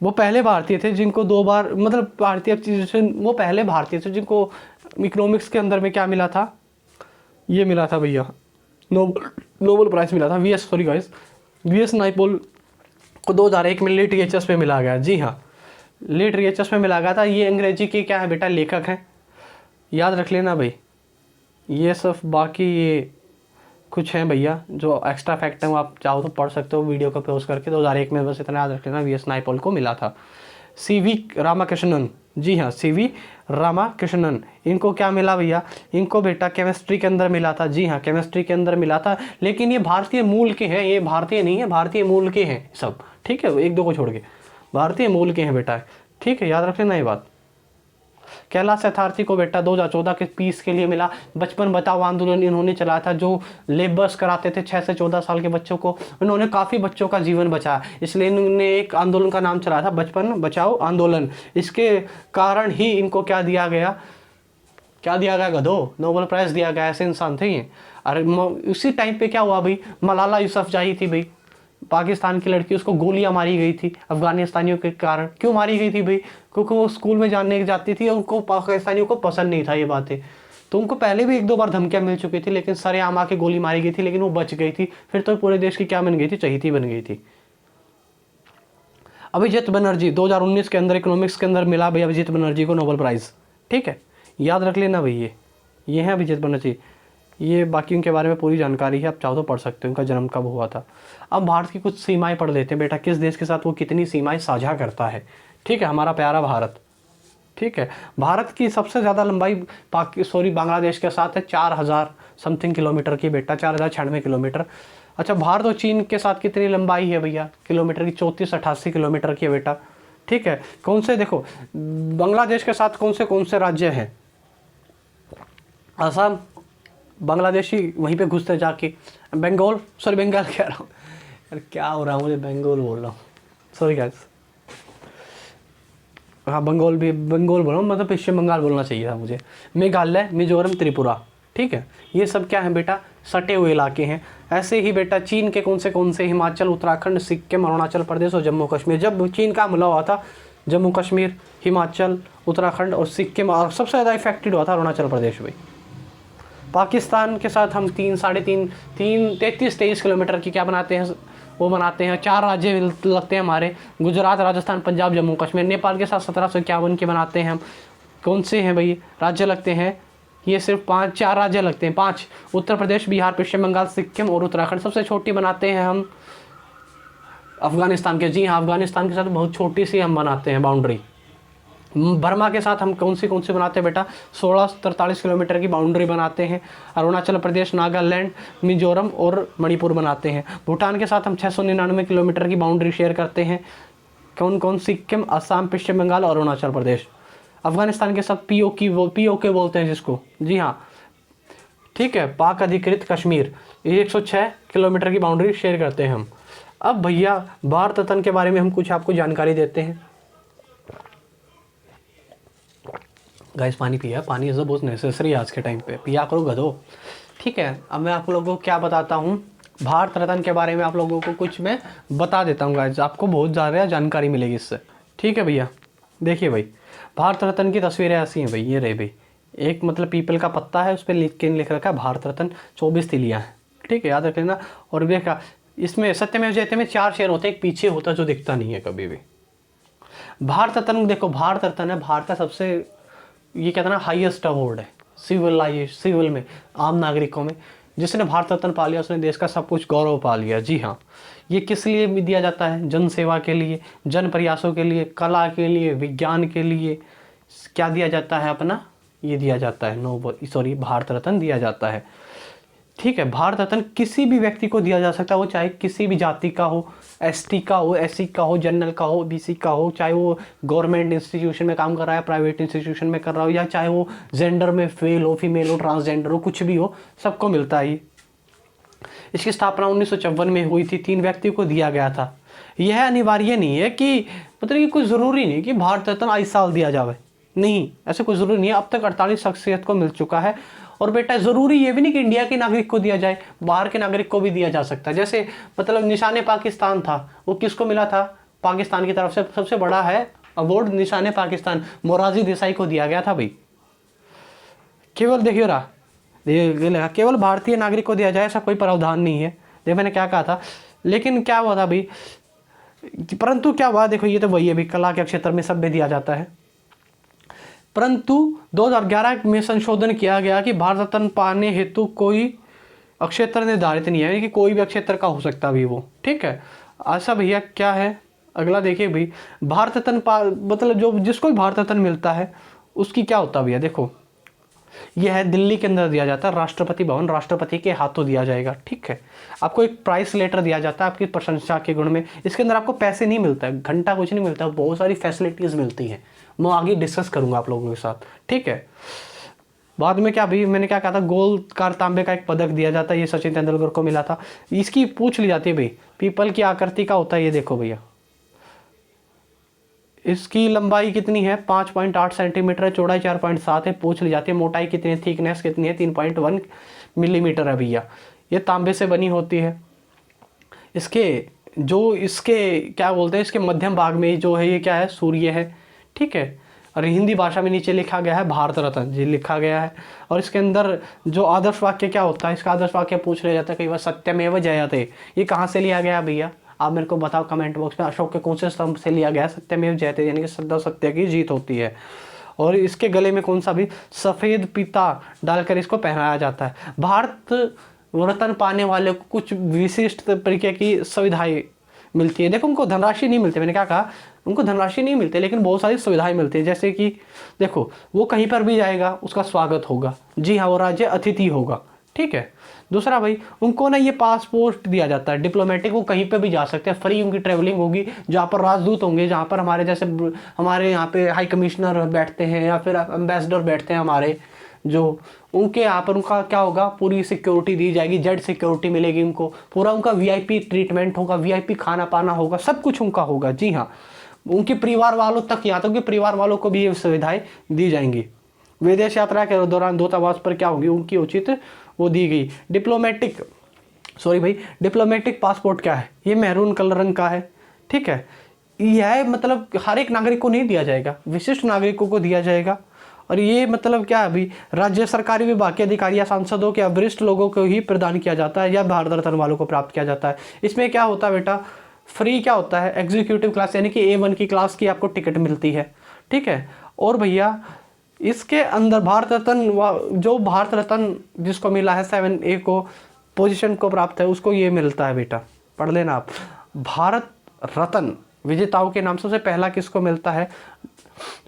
वो पहले भारतीय थे जिनको 2 बार, मतलब वो पहले भारतीय थे जिनको इकोनॉमिक्स के अंदर में क्या मिला था? ये मिला था भैया, नोबेल प्राइज मिला था। वीएस नाइपोल को 2001 में लिटरेचर पे मिला गया, जी हाँ, लिटरेचर पे मिला गया था। ये अंग्रेजी के क्या है बेटा? लेखक हैं, याद रख लेना भाई। ये सब बाकी ये कुछ हैं भैया जो एक्स्ट्रा फैक्ट है, वो आप चाहो तो पढ़ सकते हो वीडियो को पॉज करके। 2001 में बस इतना याद रख लेना, वीएस नाइपोल को मिला था। सीवी रामाकृष्णन, जी हाँ, सीवी रामाकृष्णन, इनको क्या मिला भैया? इनको बेटा केमिस्ट्री के अंदर मिला था, जी हाँ, केमिस्ट्री के अंदर मिला था। लेकिन ये भारतीय मूल के हैं, ये भारतीय नहीं है, भारतीय मूल के हैं सब, ठीक है, 1-2 को छोड़ के भारतीय मूल के हैं बेटा, ठीक है, याद रख लेना ये बात। कैलाश यथार्थी को बेटा 2014 के पीस के लिए मिला। बचपन बचाओ आंदोलन इन्होंने चलाया था, जो लेबर्स कराते थे 6 से 14 साल के बच्चों को। इन्होंने काफ़ी बच्चों का जीवन बचाया, इसलिए इन्होंने एक आंदोलन का नाम चलाया था बचपन बचाओ आंदोलन। इसके कारण ही इनको क्या दिया गया गधो? नोबेल प्राइज़ दिया गया। ऐसे इंसान थे ये। अरे उसी टाइम पे क्या हुआ भाई, मलाला यूसुफजई थी भाई, पाकिस्तान की लड़की, उसको गोलियां मारी गई थी अफगानिस्तानियों के कारण। क्यों मारी गई थी भाई? क्योंकि वो स्कूल में जाने जाती थी और उनको पाकिस्तानियों को पसंद नहीं था ये बातें। तो उनको पहले भी 1-2 बार धमकियां मिल चुकी थी, लेकिन सरेआम आके गोली मारी गई थी, लेकिन वो बच गई थी। फिर तो पूरे देश की क्या बन गई थी? चहेती बन गई थी। अभिजीत बनर्जी 2019 के अंदर इकोनॉमिक्स के अंदर मिला भाई अभिजीत बनर्जी को नोबेल प्राइज़, ठीक है, याद रख लेना भाई। ये हैं अभिजीत बनर्जी। ये बाकी उनके बारे में पूरी जानकारी है, आप चाहो तो पढ़ सकते हो, उनका जन्म कब हुआ था। अब भारत की कुछ सीमाएं पढ़ लेते हैं बेटा, किस देश के साथ वो कितनी सीमाएं साझा करता है, ठीक है, हमारा प्यारा भारत, ठीक है। भारत की सबसे ज़्यादा लंबाई बांग्लादेश के साथ है 4000 समथिंग किलोमीटर की बेटा, 4096 किलोमीटर। अच्छा, भारत और चीन के साथ कितनी लंबाई है भैया किलोमीटर की? 3488 किलोमीटर की है बेटा, ठीक है। कौन से, देखो बांग्लादेश के साथ कौन से राज्य हैं? असम, बांग्लादेशी वहीं पे घुसते जाके। बंगाल कह रहा हूँ यार, क्या हो रहा है मुझे, बंगाल बोल रहा हूँ, सॉरी गाइस। हाँ, बंगाल बोल रहा हूँ, मतलब पश्चिम बंगाल बोलना चाहिए था मुझे। मेघालय, मिजोरम, त्रिपुरा, ठीक है, ये सब क्या है बेटा, सटे हुए इलाके हैं। ऐसे ही बेटा चीन के कौन से हिमाचल, उत्तराखंड, सिक्किम, अरुणाचल प्रदेश और जम्मू कश्मीर, जब चीन का हमला हुआ था जम्मू कश्मीर, हिमाचल, उत्तराखंड और सिक्किम, और सबसे ज़्यादा इफेक्टेड हुआ था अरुणाचल प्रदेश भाई। पाकिस्तान के साथ हम 33 किलोमीटर की क्या बनाते हैं, वो बनाते हैं, 4 राज्य लगते हैं हमारे, गुजरात, राजस्थान, पंजाब, जम्मू कश्मीर। नेपाल के साथ 1751 के बनाते हैं हम। कौन से हैं भाई राज्य लगते हैं, ये सिर्फ 4 राज्य लगते हैं, 5, उत्तर प्रदेश, बिहार, पश्चिम बंगाल, सिक्किम और उत्तराखंड। सबसे छोटी बनाते हैं हम अफगानिस्तान के, जी हाँ, अफगानिस्तान के साथ बहुत छोटी सी हम बनाते हैं बाउंड्री। बर्मा के साथ हम कौन सी बनाते हैं बेटा, 1643 किलोमीटर की बाउंड्री बनाते हैं। अरुणाचल प्रदेश, नागालैंड, मिजोरम और मणिपुर बनाते हैं। भूटान के साथ हम 699 किलोमीटर की बाउंड्री शेयर करते हैं। कौन, सिक्किम, असम, पश्चिम बंगाल और अरुणाचल प्रदेश। अफगानिस्तान के साथ POK बोलते हैं जिसको, जी हाँ, ठीक है, पाक अधिकृत कश्मीर, 106 किलोमीटर की बाउंड्री शेयर करते हैं हम। अब भैया भारत रत्न के बारे में हम कुछ आपको जानकारी देते हैं। गाइस पानी पिया, पानी इज़ बहुत नेसेसरी आज के टाइम पे, पिया करो गधो, ठीक है। अब मैं आप लोगों को क्या बताता हूँ, भारत रत्न के बारे में आप लोगों को कुछ मैं बता देता हूँ गाइस, आपको बहुत ज़्यादा जानकारी मिलेगी इससे, ठीक है भैया। देखिए भाई, भारत रत्न की तस्वीरें ऐसी हैं भाई, ये रहे भाई, एक मतलब पीपल का पत्ता है, उस पर लिख रखा है भारत रत्न, 24 तिलियाँ हैं, ठीक है, याद रख लेना। और देखा इसमें सत्यमेव जयते में 4 शेर होते हैं, एक पीछे होता जो दिखता नहीं है कभी भी। भारत रत्न देखो, भारत रत्न है भारत का सबसे, ये कहते हैं ना, हाईएस्ट अवार्ड है सिविल में, आम नागरिकों में। जिसने भारत रत्न पा लिया उसने देश का सब कुछ गौरव पा लिया। जी हाँ, ये किस लिए भी दिया जाता है, जन सेवा के लिए, जन प्रयासों के लिए, कला के लिए, विज्ञान के लिए, क्या दिया जाता है अपना, ये दिया जाता है भारत रत्न दिया जाता है, ठीक है। भारत रत्न किसी भी व्यक्ति को दिया जा सकता है, वो चाहे किसी भी जाति का हो, ST का हो, SC का हो, जनरल का हो, BC का हो, चाहे वो गवर्नमेंट इंस्टीट्यूशन में काम कर रहा है, प्राइवेट इंस्टीट्यूशन में कर रहा हो, या चाहे वो जेंडर में फेल हो, फीमेल हो, ट्रांसजेंडर हो, कुछ भी हो, सबको मिलता है। इसकी स्थापना 1954 में हुई थी, 3 व्यक्तियों को दिया गया था। यह अनिवार्य नहीं है कि मतलब कि कोई ज़रूरी नहीं कि भारत रत्न इस साल दिया जाए, नहीं, ऐसे कोई ज़रूरी नहीं है। अब तक 48 शख्सियत को मिल चुका है। और बेटा ज़रूरी ये भी नहीं कि इंडिया के नागरिक को दिया जाए, बाहर के नागरिक को भी दिया जा सकता है। जैसे मतलब निशाने पाकिस्तान था, वो किसको मिला था, पाकिस्तान की तरफ से सबसे बड़ा है अवार्ड निशाने पाकिस्तान, मोरारजी देसाई को दिया गया था भाई। केवल देखिए रहा, केवल भारतीय नागरिक को दिया जाए ऐसा कोई प्रावधान नहीं है। देखो मैंने क्या कहा था, लेकिन क्या हुआ था भाई, परंतु क्या हुआ, देखो ये तो वही है भाई, कला के क्षेत्र में सब में दिया जाता है। परंतु 2011 में संशोधन किया गया कि भारत रत्न पाने हेतु कोई अक्षेत्र निर्धारित नहीं है, यानी कि कोई भी अक्षेत्र का हो सकता भी वो, ठीक है। ऐसा भैया क्या है, अगला देखिए भाई, भारत रत्न मतलब जो जिसको भी भारत रत्न मिलता है उसकी क्या होता है भैया, देखो यह है दिल्ली के अंदर दिया जाता है, राष्ट्रपति भवन, राष्ट्रपति के हाथों दिया जाएगा, ठीक है। आपको एक प्राइस लेटर दिया जाता है आपकी प्रशंसा के गुण में, इसके अंदर आपको पैसे नहीं मिलता है, घंटा कुछ नहीं मिलता, बहुत सारी फैसिलिटीज़ मिलती हैं, मैं आगे डिस्कस करूंगा आप लोगों के साथ, ठीक है। बाद में क्या भी मैंने क्या कहा था, गोल्ड कार तांबे का एक पदक दिया जाता है, ये सचिन तेंदुलकर को मिला था। इसकी पूछ ली जाती है भाई, पीपल की आकृति का होता है, ये देखो भैया, इसकी लंबाई कितनी है, 5.8 सेंटीमीटर है, चौड़ाई 4.7 है, पूछ ली जाती है। मोटाई कितनी है, थिकनेस कितनी है, 3.1 मिलीमीटर है भैया। ये तांबे से बनी होती है। इसके क्या बोलते हैं, इसके मध्यम भाग में जो है ये क्या है, सूर्य है, ठीक है। और हिंदी भाषा में नीचे लिखा गया है भारत रत्न जी लिखा गया है। और इसके अंदर जो आदर्श वाक्य क्या होता है, इसका आदर्श वाक्य पूछ लिया जाता है कई बार, सत्यमेव जयते, ये कहाँ से लिया गया भैया, आप मेरे को बताओ कमेंट बॉक्स में। अशोक के कौन से स्तंभ से लिया गया, सत्यमेव जयते, यानी कि सदा सत्य की जीत होती है। और इसके गले में कौन सा भी सफ़ेद पीता डालकर इसको पहनाया जाता है। भारत रत्न पाने वाले को कुछ विशिष्ट तरीके की सुविधाएं मिलती है। देखो उनको धनराशि नहीं मिलती, मैंने क्या कहा, उनको धनराशि नहीं मिलती, लेकिन बहुत सारी सुविधाएं मिलती है। जैसे कि देखो वो कहीं पर भी जाएगा उसका स्वागत होगा, जी हाँ, वो राज्य अतिथि होगा, ठीक है। दूसरा भाई उनको ना ये पासपोर्ट दिया जाता है डिप्लोमेटिक, वो कहीं पे भी जा सकते हैं, फ्री उनकी ट्रैवलिंग होगी। जहाँ पर राजदूत होंगे, जहाँ पर हमारे जैसे हमारे यहाँ पे हाई कमिश्नर बैठते हैं या फिर एम्बेसडर बैठते हैं हमारे, जो उनके यहाँ पर उनका क्या होगा, पूरी सिक्योरिटी दी जाएगी, जेड सिक्योरिटी मिलेगी उनको, पूरा उनका VIP ट्रीटमेंट होगा, VIP खाना पाना होगा, सब कुछ उनका होगा, जी हाँ। उनके परिवार वालों तक, यहाँ तक कि परिवार वालों को भी ये सुविधाएं दी जाएंगी। विदेश यात्रा के दौरान दूतावास पर क्या होगी, उनकी उचित वो दी गई। डिप्लोमेटिक पासपोर्ट क्या है, ये मैरून कलर रंग का है, ठीक है। यह मतलब हर एक नागरिक को नहीं दिया जाएगा, विशिष्ट नागरिकों को दिया जाएगा। और ये मतलब क्या है, अभी राज्य सरकारी विभाग के अधिकारी या सांसदों के वरिष्ठ लोगों को ही प्रदान किया जाता है या भारत रत्न वालों को प्राप्त किया जाता है। इसमें क्या होता है बेटा, फ्री क्या होता है, एग्जीक्यूटिव क्लास यानी कि A1 की क्लास की आपको टिकट मिलती है, ठीक है। और भैया इसके अंदर भारत रत्न, जो भारत रत्न जिसको मिला है 7A को पोजीशन को प्राप्त है, उसको ये मिलता है बेटा, पढ़ लेना आप। भारत रत्न विजेताओं के नाम सबसे पहला किसको मिलता है,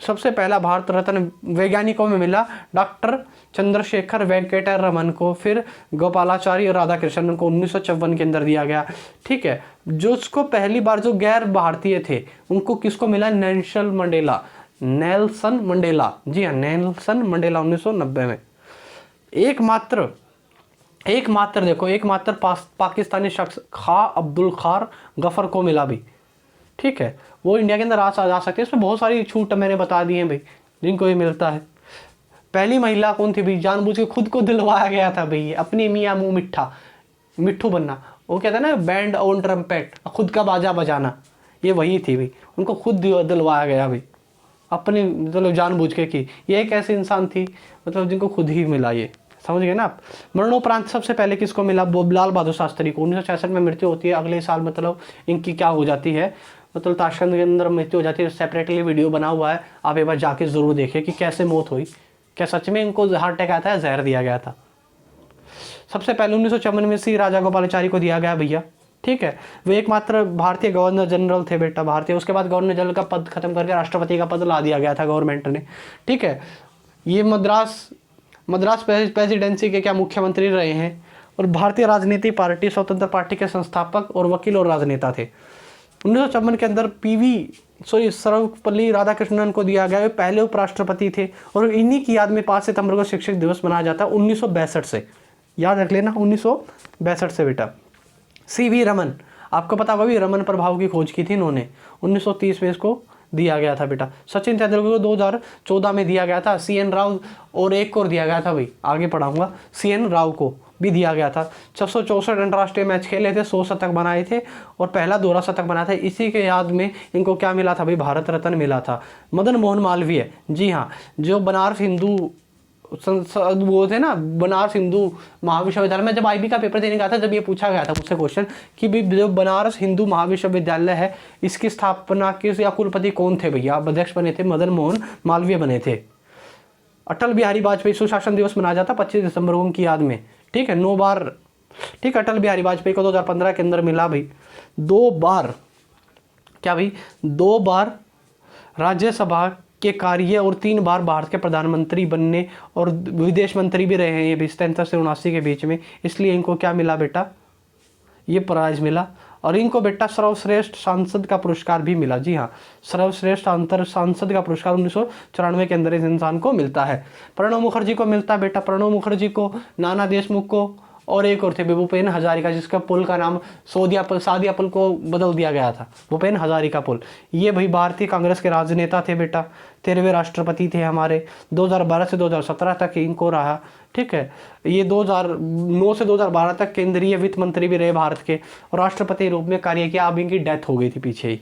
सबसे पहला भारत रत्न वैज्ञानिकों में मिला डॉक्टर चंद्रशेखर वेंकट रमन को, फिर गोपालाचारी और राधा कृष्णन को 1954 के अंदर दिया गया, ठीक है। जो उसको पहली बार जो गैर भारतीय थे उनको किसको मिला, नेल्सन मंडेला, जी हाँ नेल्सन मंडेला 1990 में। एकमात्र पाकिस्तानी शख्स खा अब्दुल खार गफर को मिला भी, ठीक है। वो इंडिया के अंदर आ सकते हैं। इसमें बहुत सारी छूट मैंने बता दी हैं भाई जिनको ये मिलता है। पहली महिला कौन थी भाई, जानबूझ के खुद को दिलवाया गया था भाई, अपनी मियाँ मुँह मिट्ठू बनना, वो कहता है ना बैंड ऑन ट्रम्पेट, खुद का बाजा बजाना, ये वही थी भाई, उनको खुद दिलवाया गया भाई, अपनी मतलब जानबूझ के की। ये एक ऐसी इंसान थी मतलब जिनको खुद ही मिला, ये समझ गए ना आप। मरणोपरांत सबसे पहले किसको मिला, लाल बहादुर शास्त्री को। 1966 में मृत्यु होती है, अगले साल मतलब इनकी क्या हो जाती है, मतलब ताशकंद के अंदर मृत्यु हो जाती है। सेपरेटली वीडियो बना हुआ है, आप एक बार जाके ज़रूर देखिए कि कैसे मौत हुई, क्या सच में इनको हार्ट अटैक आया था या जहर दिया गया था। सबसे पहले 1954 में श्री राजा गोपालाचारी को दिया गया भैया, ठीक है। वे एकमात्र भारतीय गवर्नर जनरल थे बेटा, भारतीय। उसके बाद गवर्नर जनरल का पद खत्म करके राष्ट्रपति का पद ला दिया गया था गवर्नमेंट ने, ठीक है। ये मद्रास प्रेसिडेंसी के क्या मुख्यमंत्री रहे हैं, और भारतीय राजनीति पार्टी स्वतंत्र पार्टी के संस्थापक और वकील और राजनेता थे। 1954 के अंदर सर्वपल्ली राधाकृष्णन को दिया गया, वे पहले उपराष्ट्रपति थे, और इन्हीं की याद में 5 सितंबर को शिक्षक दिवस मनाया जाता है 1962 से, याद रख लेना 1962 से बेटा। CV रमन, आपको पता होगा भी रमन प्रभाव की खोज की थी इन्होंने, 1930 में इसको दिया गया था बेटा। सचिन तेंदुलकर को 2014 में दिया गया था। CN राव और एक और दिया गया था भाई, आगे पढ़ाऊंगा, CN राव को भी दिया गया था। 664 अंतर्राष्ट्रीय मैच खेले थे, 100 शतक बनाए थे और पहला दोहरा शतक बनाया था। इसी के याद में इनको क्या मिला था भाई, भारत रत्न मिला था। मदन मोहन मालवीय, जी हाँ, जो बनारस हिंदू वो थे ना, बनारस हिंदू महाविश्वविद्यालय में जब IB का पेपर देने गया था, जब ये पूछा गया था मुझसे क्वेश्चन कि भाई जो बनारस हिंदू महाविश्वविद्यालय है इसकी स्थापना किस या कुलपति कौन थे भैया, अध्यक्ष बने थे मदन मोहन मालवीय बने थे। अटल बिहारी वाजपेयी सुशासन दिवस मनाया जाता 25 दिसंबर को उनकी याद में, ठीक है। 9 बार, ठीक है, अटल बिहारी वाजपेयी को 2015 के अंदर मिला भाई 2 बार, क्या भाई 2 बार राज्यसभा के कार्य और 3 बार भारत के प्रधानमंत्री बनने और विदेश मंत्री भी रहे हैं ये 73 से 79 के बीच में। इसलिए इनको क्या मिला बेटा, ये प्राइज मिला। और इनको बेटा सर्वश्रेष्ठ सांसद का पुरस्कार भी मिला, जी हाँ, सर्वश्रेष्ठ सांसद का पुरस्कार 1994 के अंदर इस इंसान को मिलता है। प्रणब मुखर्जी को मिलता है बेटा, प्रणब मुखर्जी को, नाना देशमुख को, और एक और थे भूपेन हजारिका, जिसका पुल का नाम सादिया पुल को बदल दिया गया था, भूपेन हजारिका पुल। ये भाई भारतीय कांग्रेस के राजनेता थे बेटा, 13वें राष्ट्रपति थे हमारे, 2012 से 2017 तक इनको रहा, ठीक है। ये 2009 से 2012 तक केंद्रीय वित्त मंत्री भी रहे भारत के, और राष्ट्रपति रूप में कार्य किया। अब इनकी डेथ हो गई थी पीछे ही।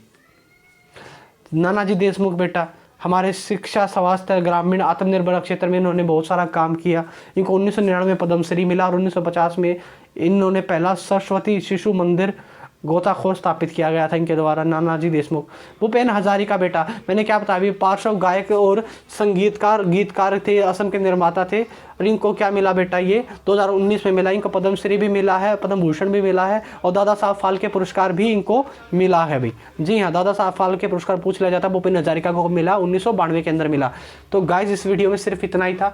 नानाजी देशमुख बेटा हमारे शिक्षा, स्वास्थ्य, ग्रामीण, आत्मनिर्भर क्षेत्र में इन्होंने बहुत सारा काम किया। इनको 1999 में पद्मश्री मिला और 1950 में इन्होंने पहला सरस्वती शिशु मंदिर गोताखोर स्थापित किया गया था इनके द्वारा, नानाजी देशमुख। भूपेन हजारिका बेटा मैंने क्या बताया अभी, पार्श्व गायक और गीतकार थे, असम के निर्माता थे। और इनको क्या मिला बेटा, ये 2019 में मिला। इनको पद्मश्री भी मिला है, पद्म भूषण भी मिला है, और दादा साहब फाल्के पुरस्कार भी इनको मिला है भाई। जी हाँ, दादा साहब फाल्के पुरस्कार पूछ लिया जाता, भूपेन हजारिका को मिला 1992 के अंदर मिला। तो गाइज इस वीडियो में सिर्फ इतना ही था।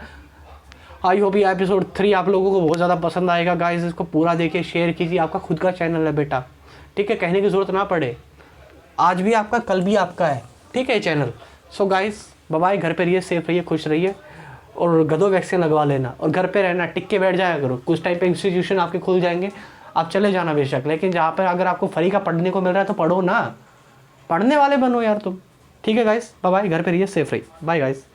आई होप ये एपिसोड 3 आप लोगों को बहुत ज़्यादा पसंद आएगा। गाइज इसको पूरा देखिए, शेयर कीजिए। आपका खुद का चैनल है बेटा, ठीक है, कहने की ज़रूरत ना पड़े, आज भी आपका कल भी आपका है, ठीक है चैनल। सो गाइस बाय, घर पे रहिए, सेफ रहिए, खुश रहिए, और गधो वैक्सीन लगवा लेना, और घर पे रहना, टिक के बैठ जाया करो। कुछ टाइम पे इंस्टीट्यूशन आपके खुल जाएंगे, आप चले जाना बेशक, लेकिन जहाँ पर अगर आपको फ्री का पढ़ने को मिल रहा है तो पढ़ो ना, पढ़ने वाले बनो यार तुम, ठीक है गाइस। बाय, घर पे रहिए, सेफ रहिए, बाय गाइस।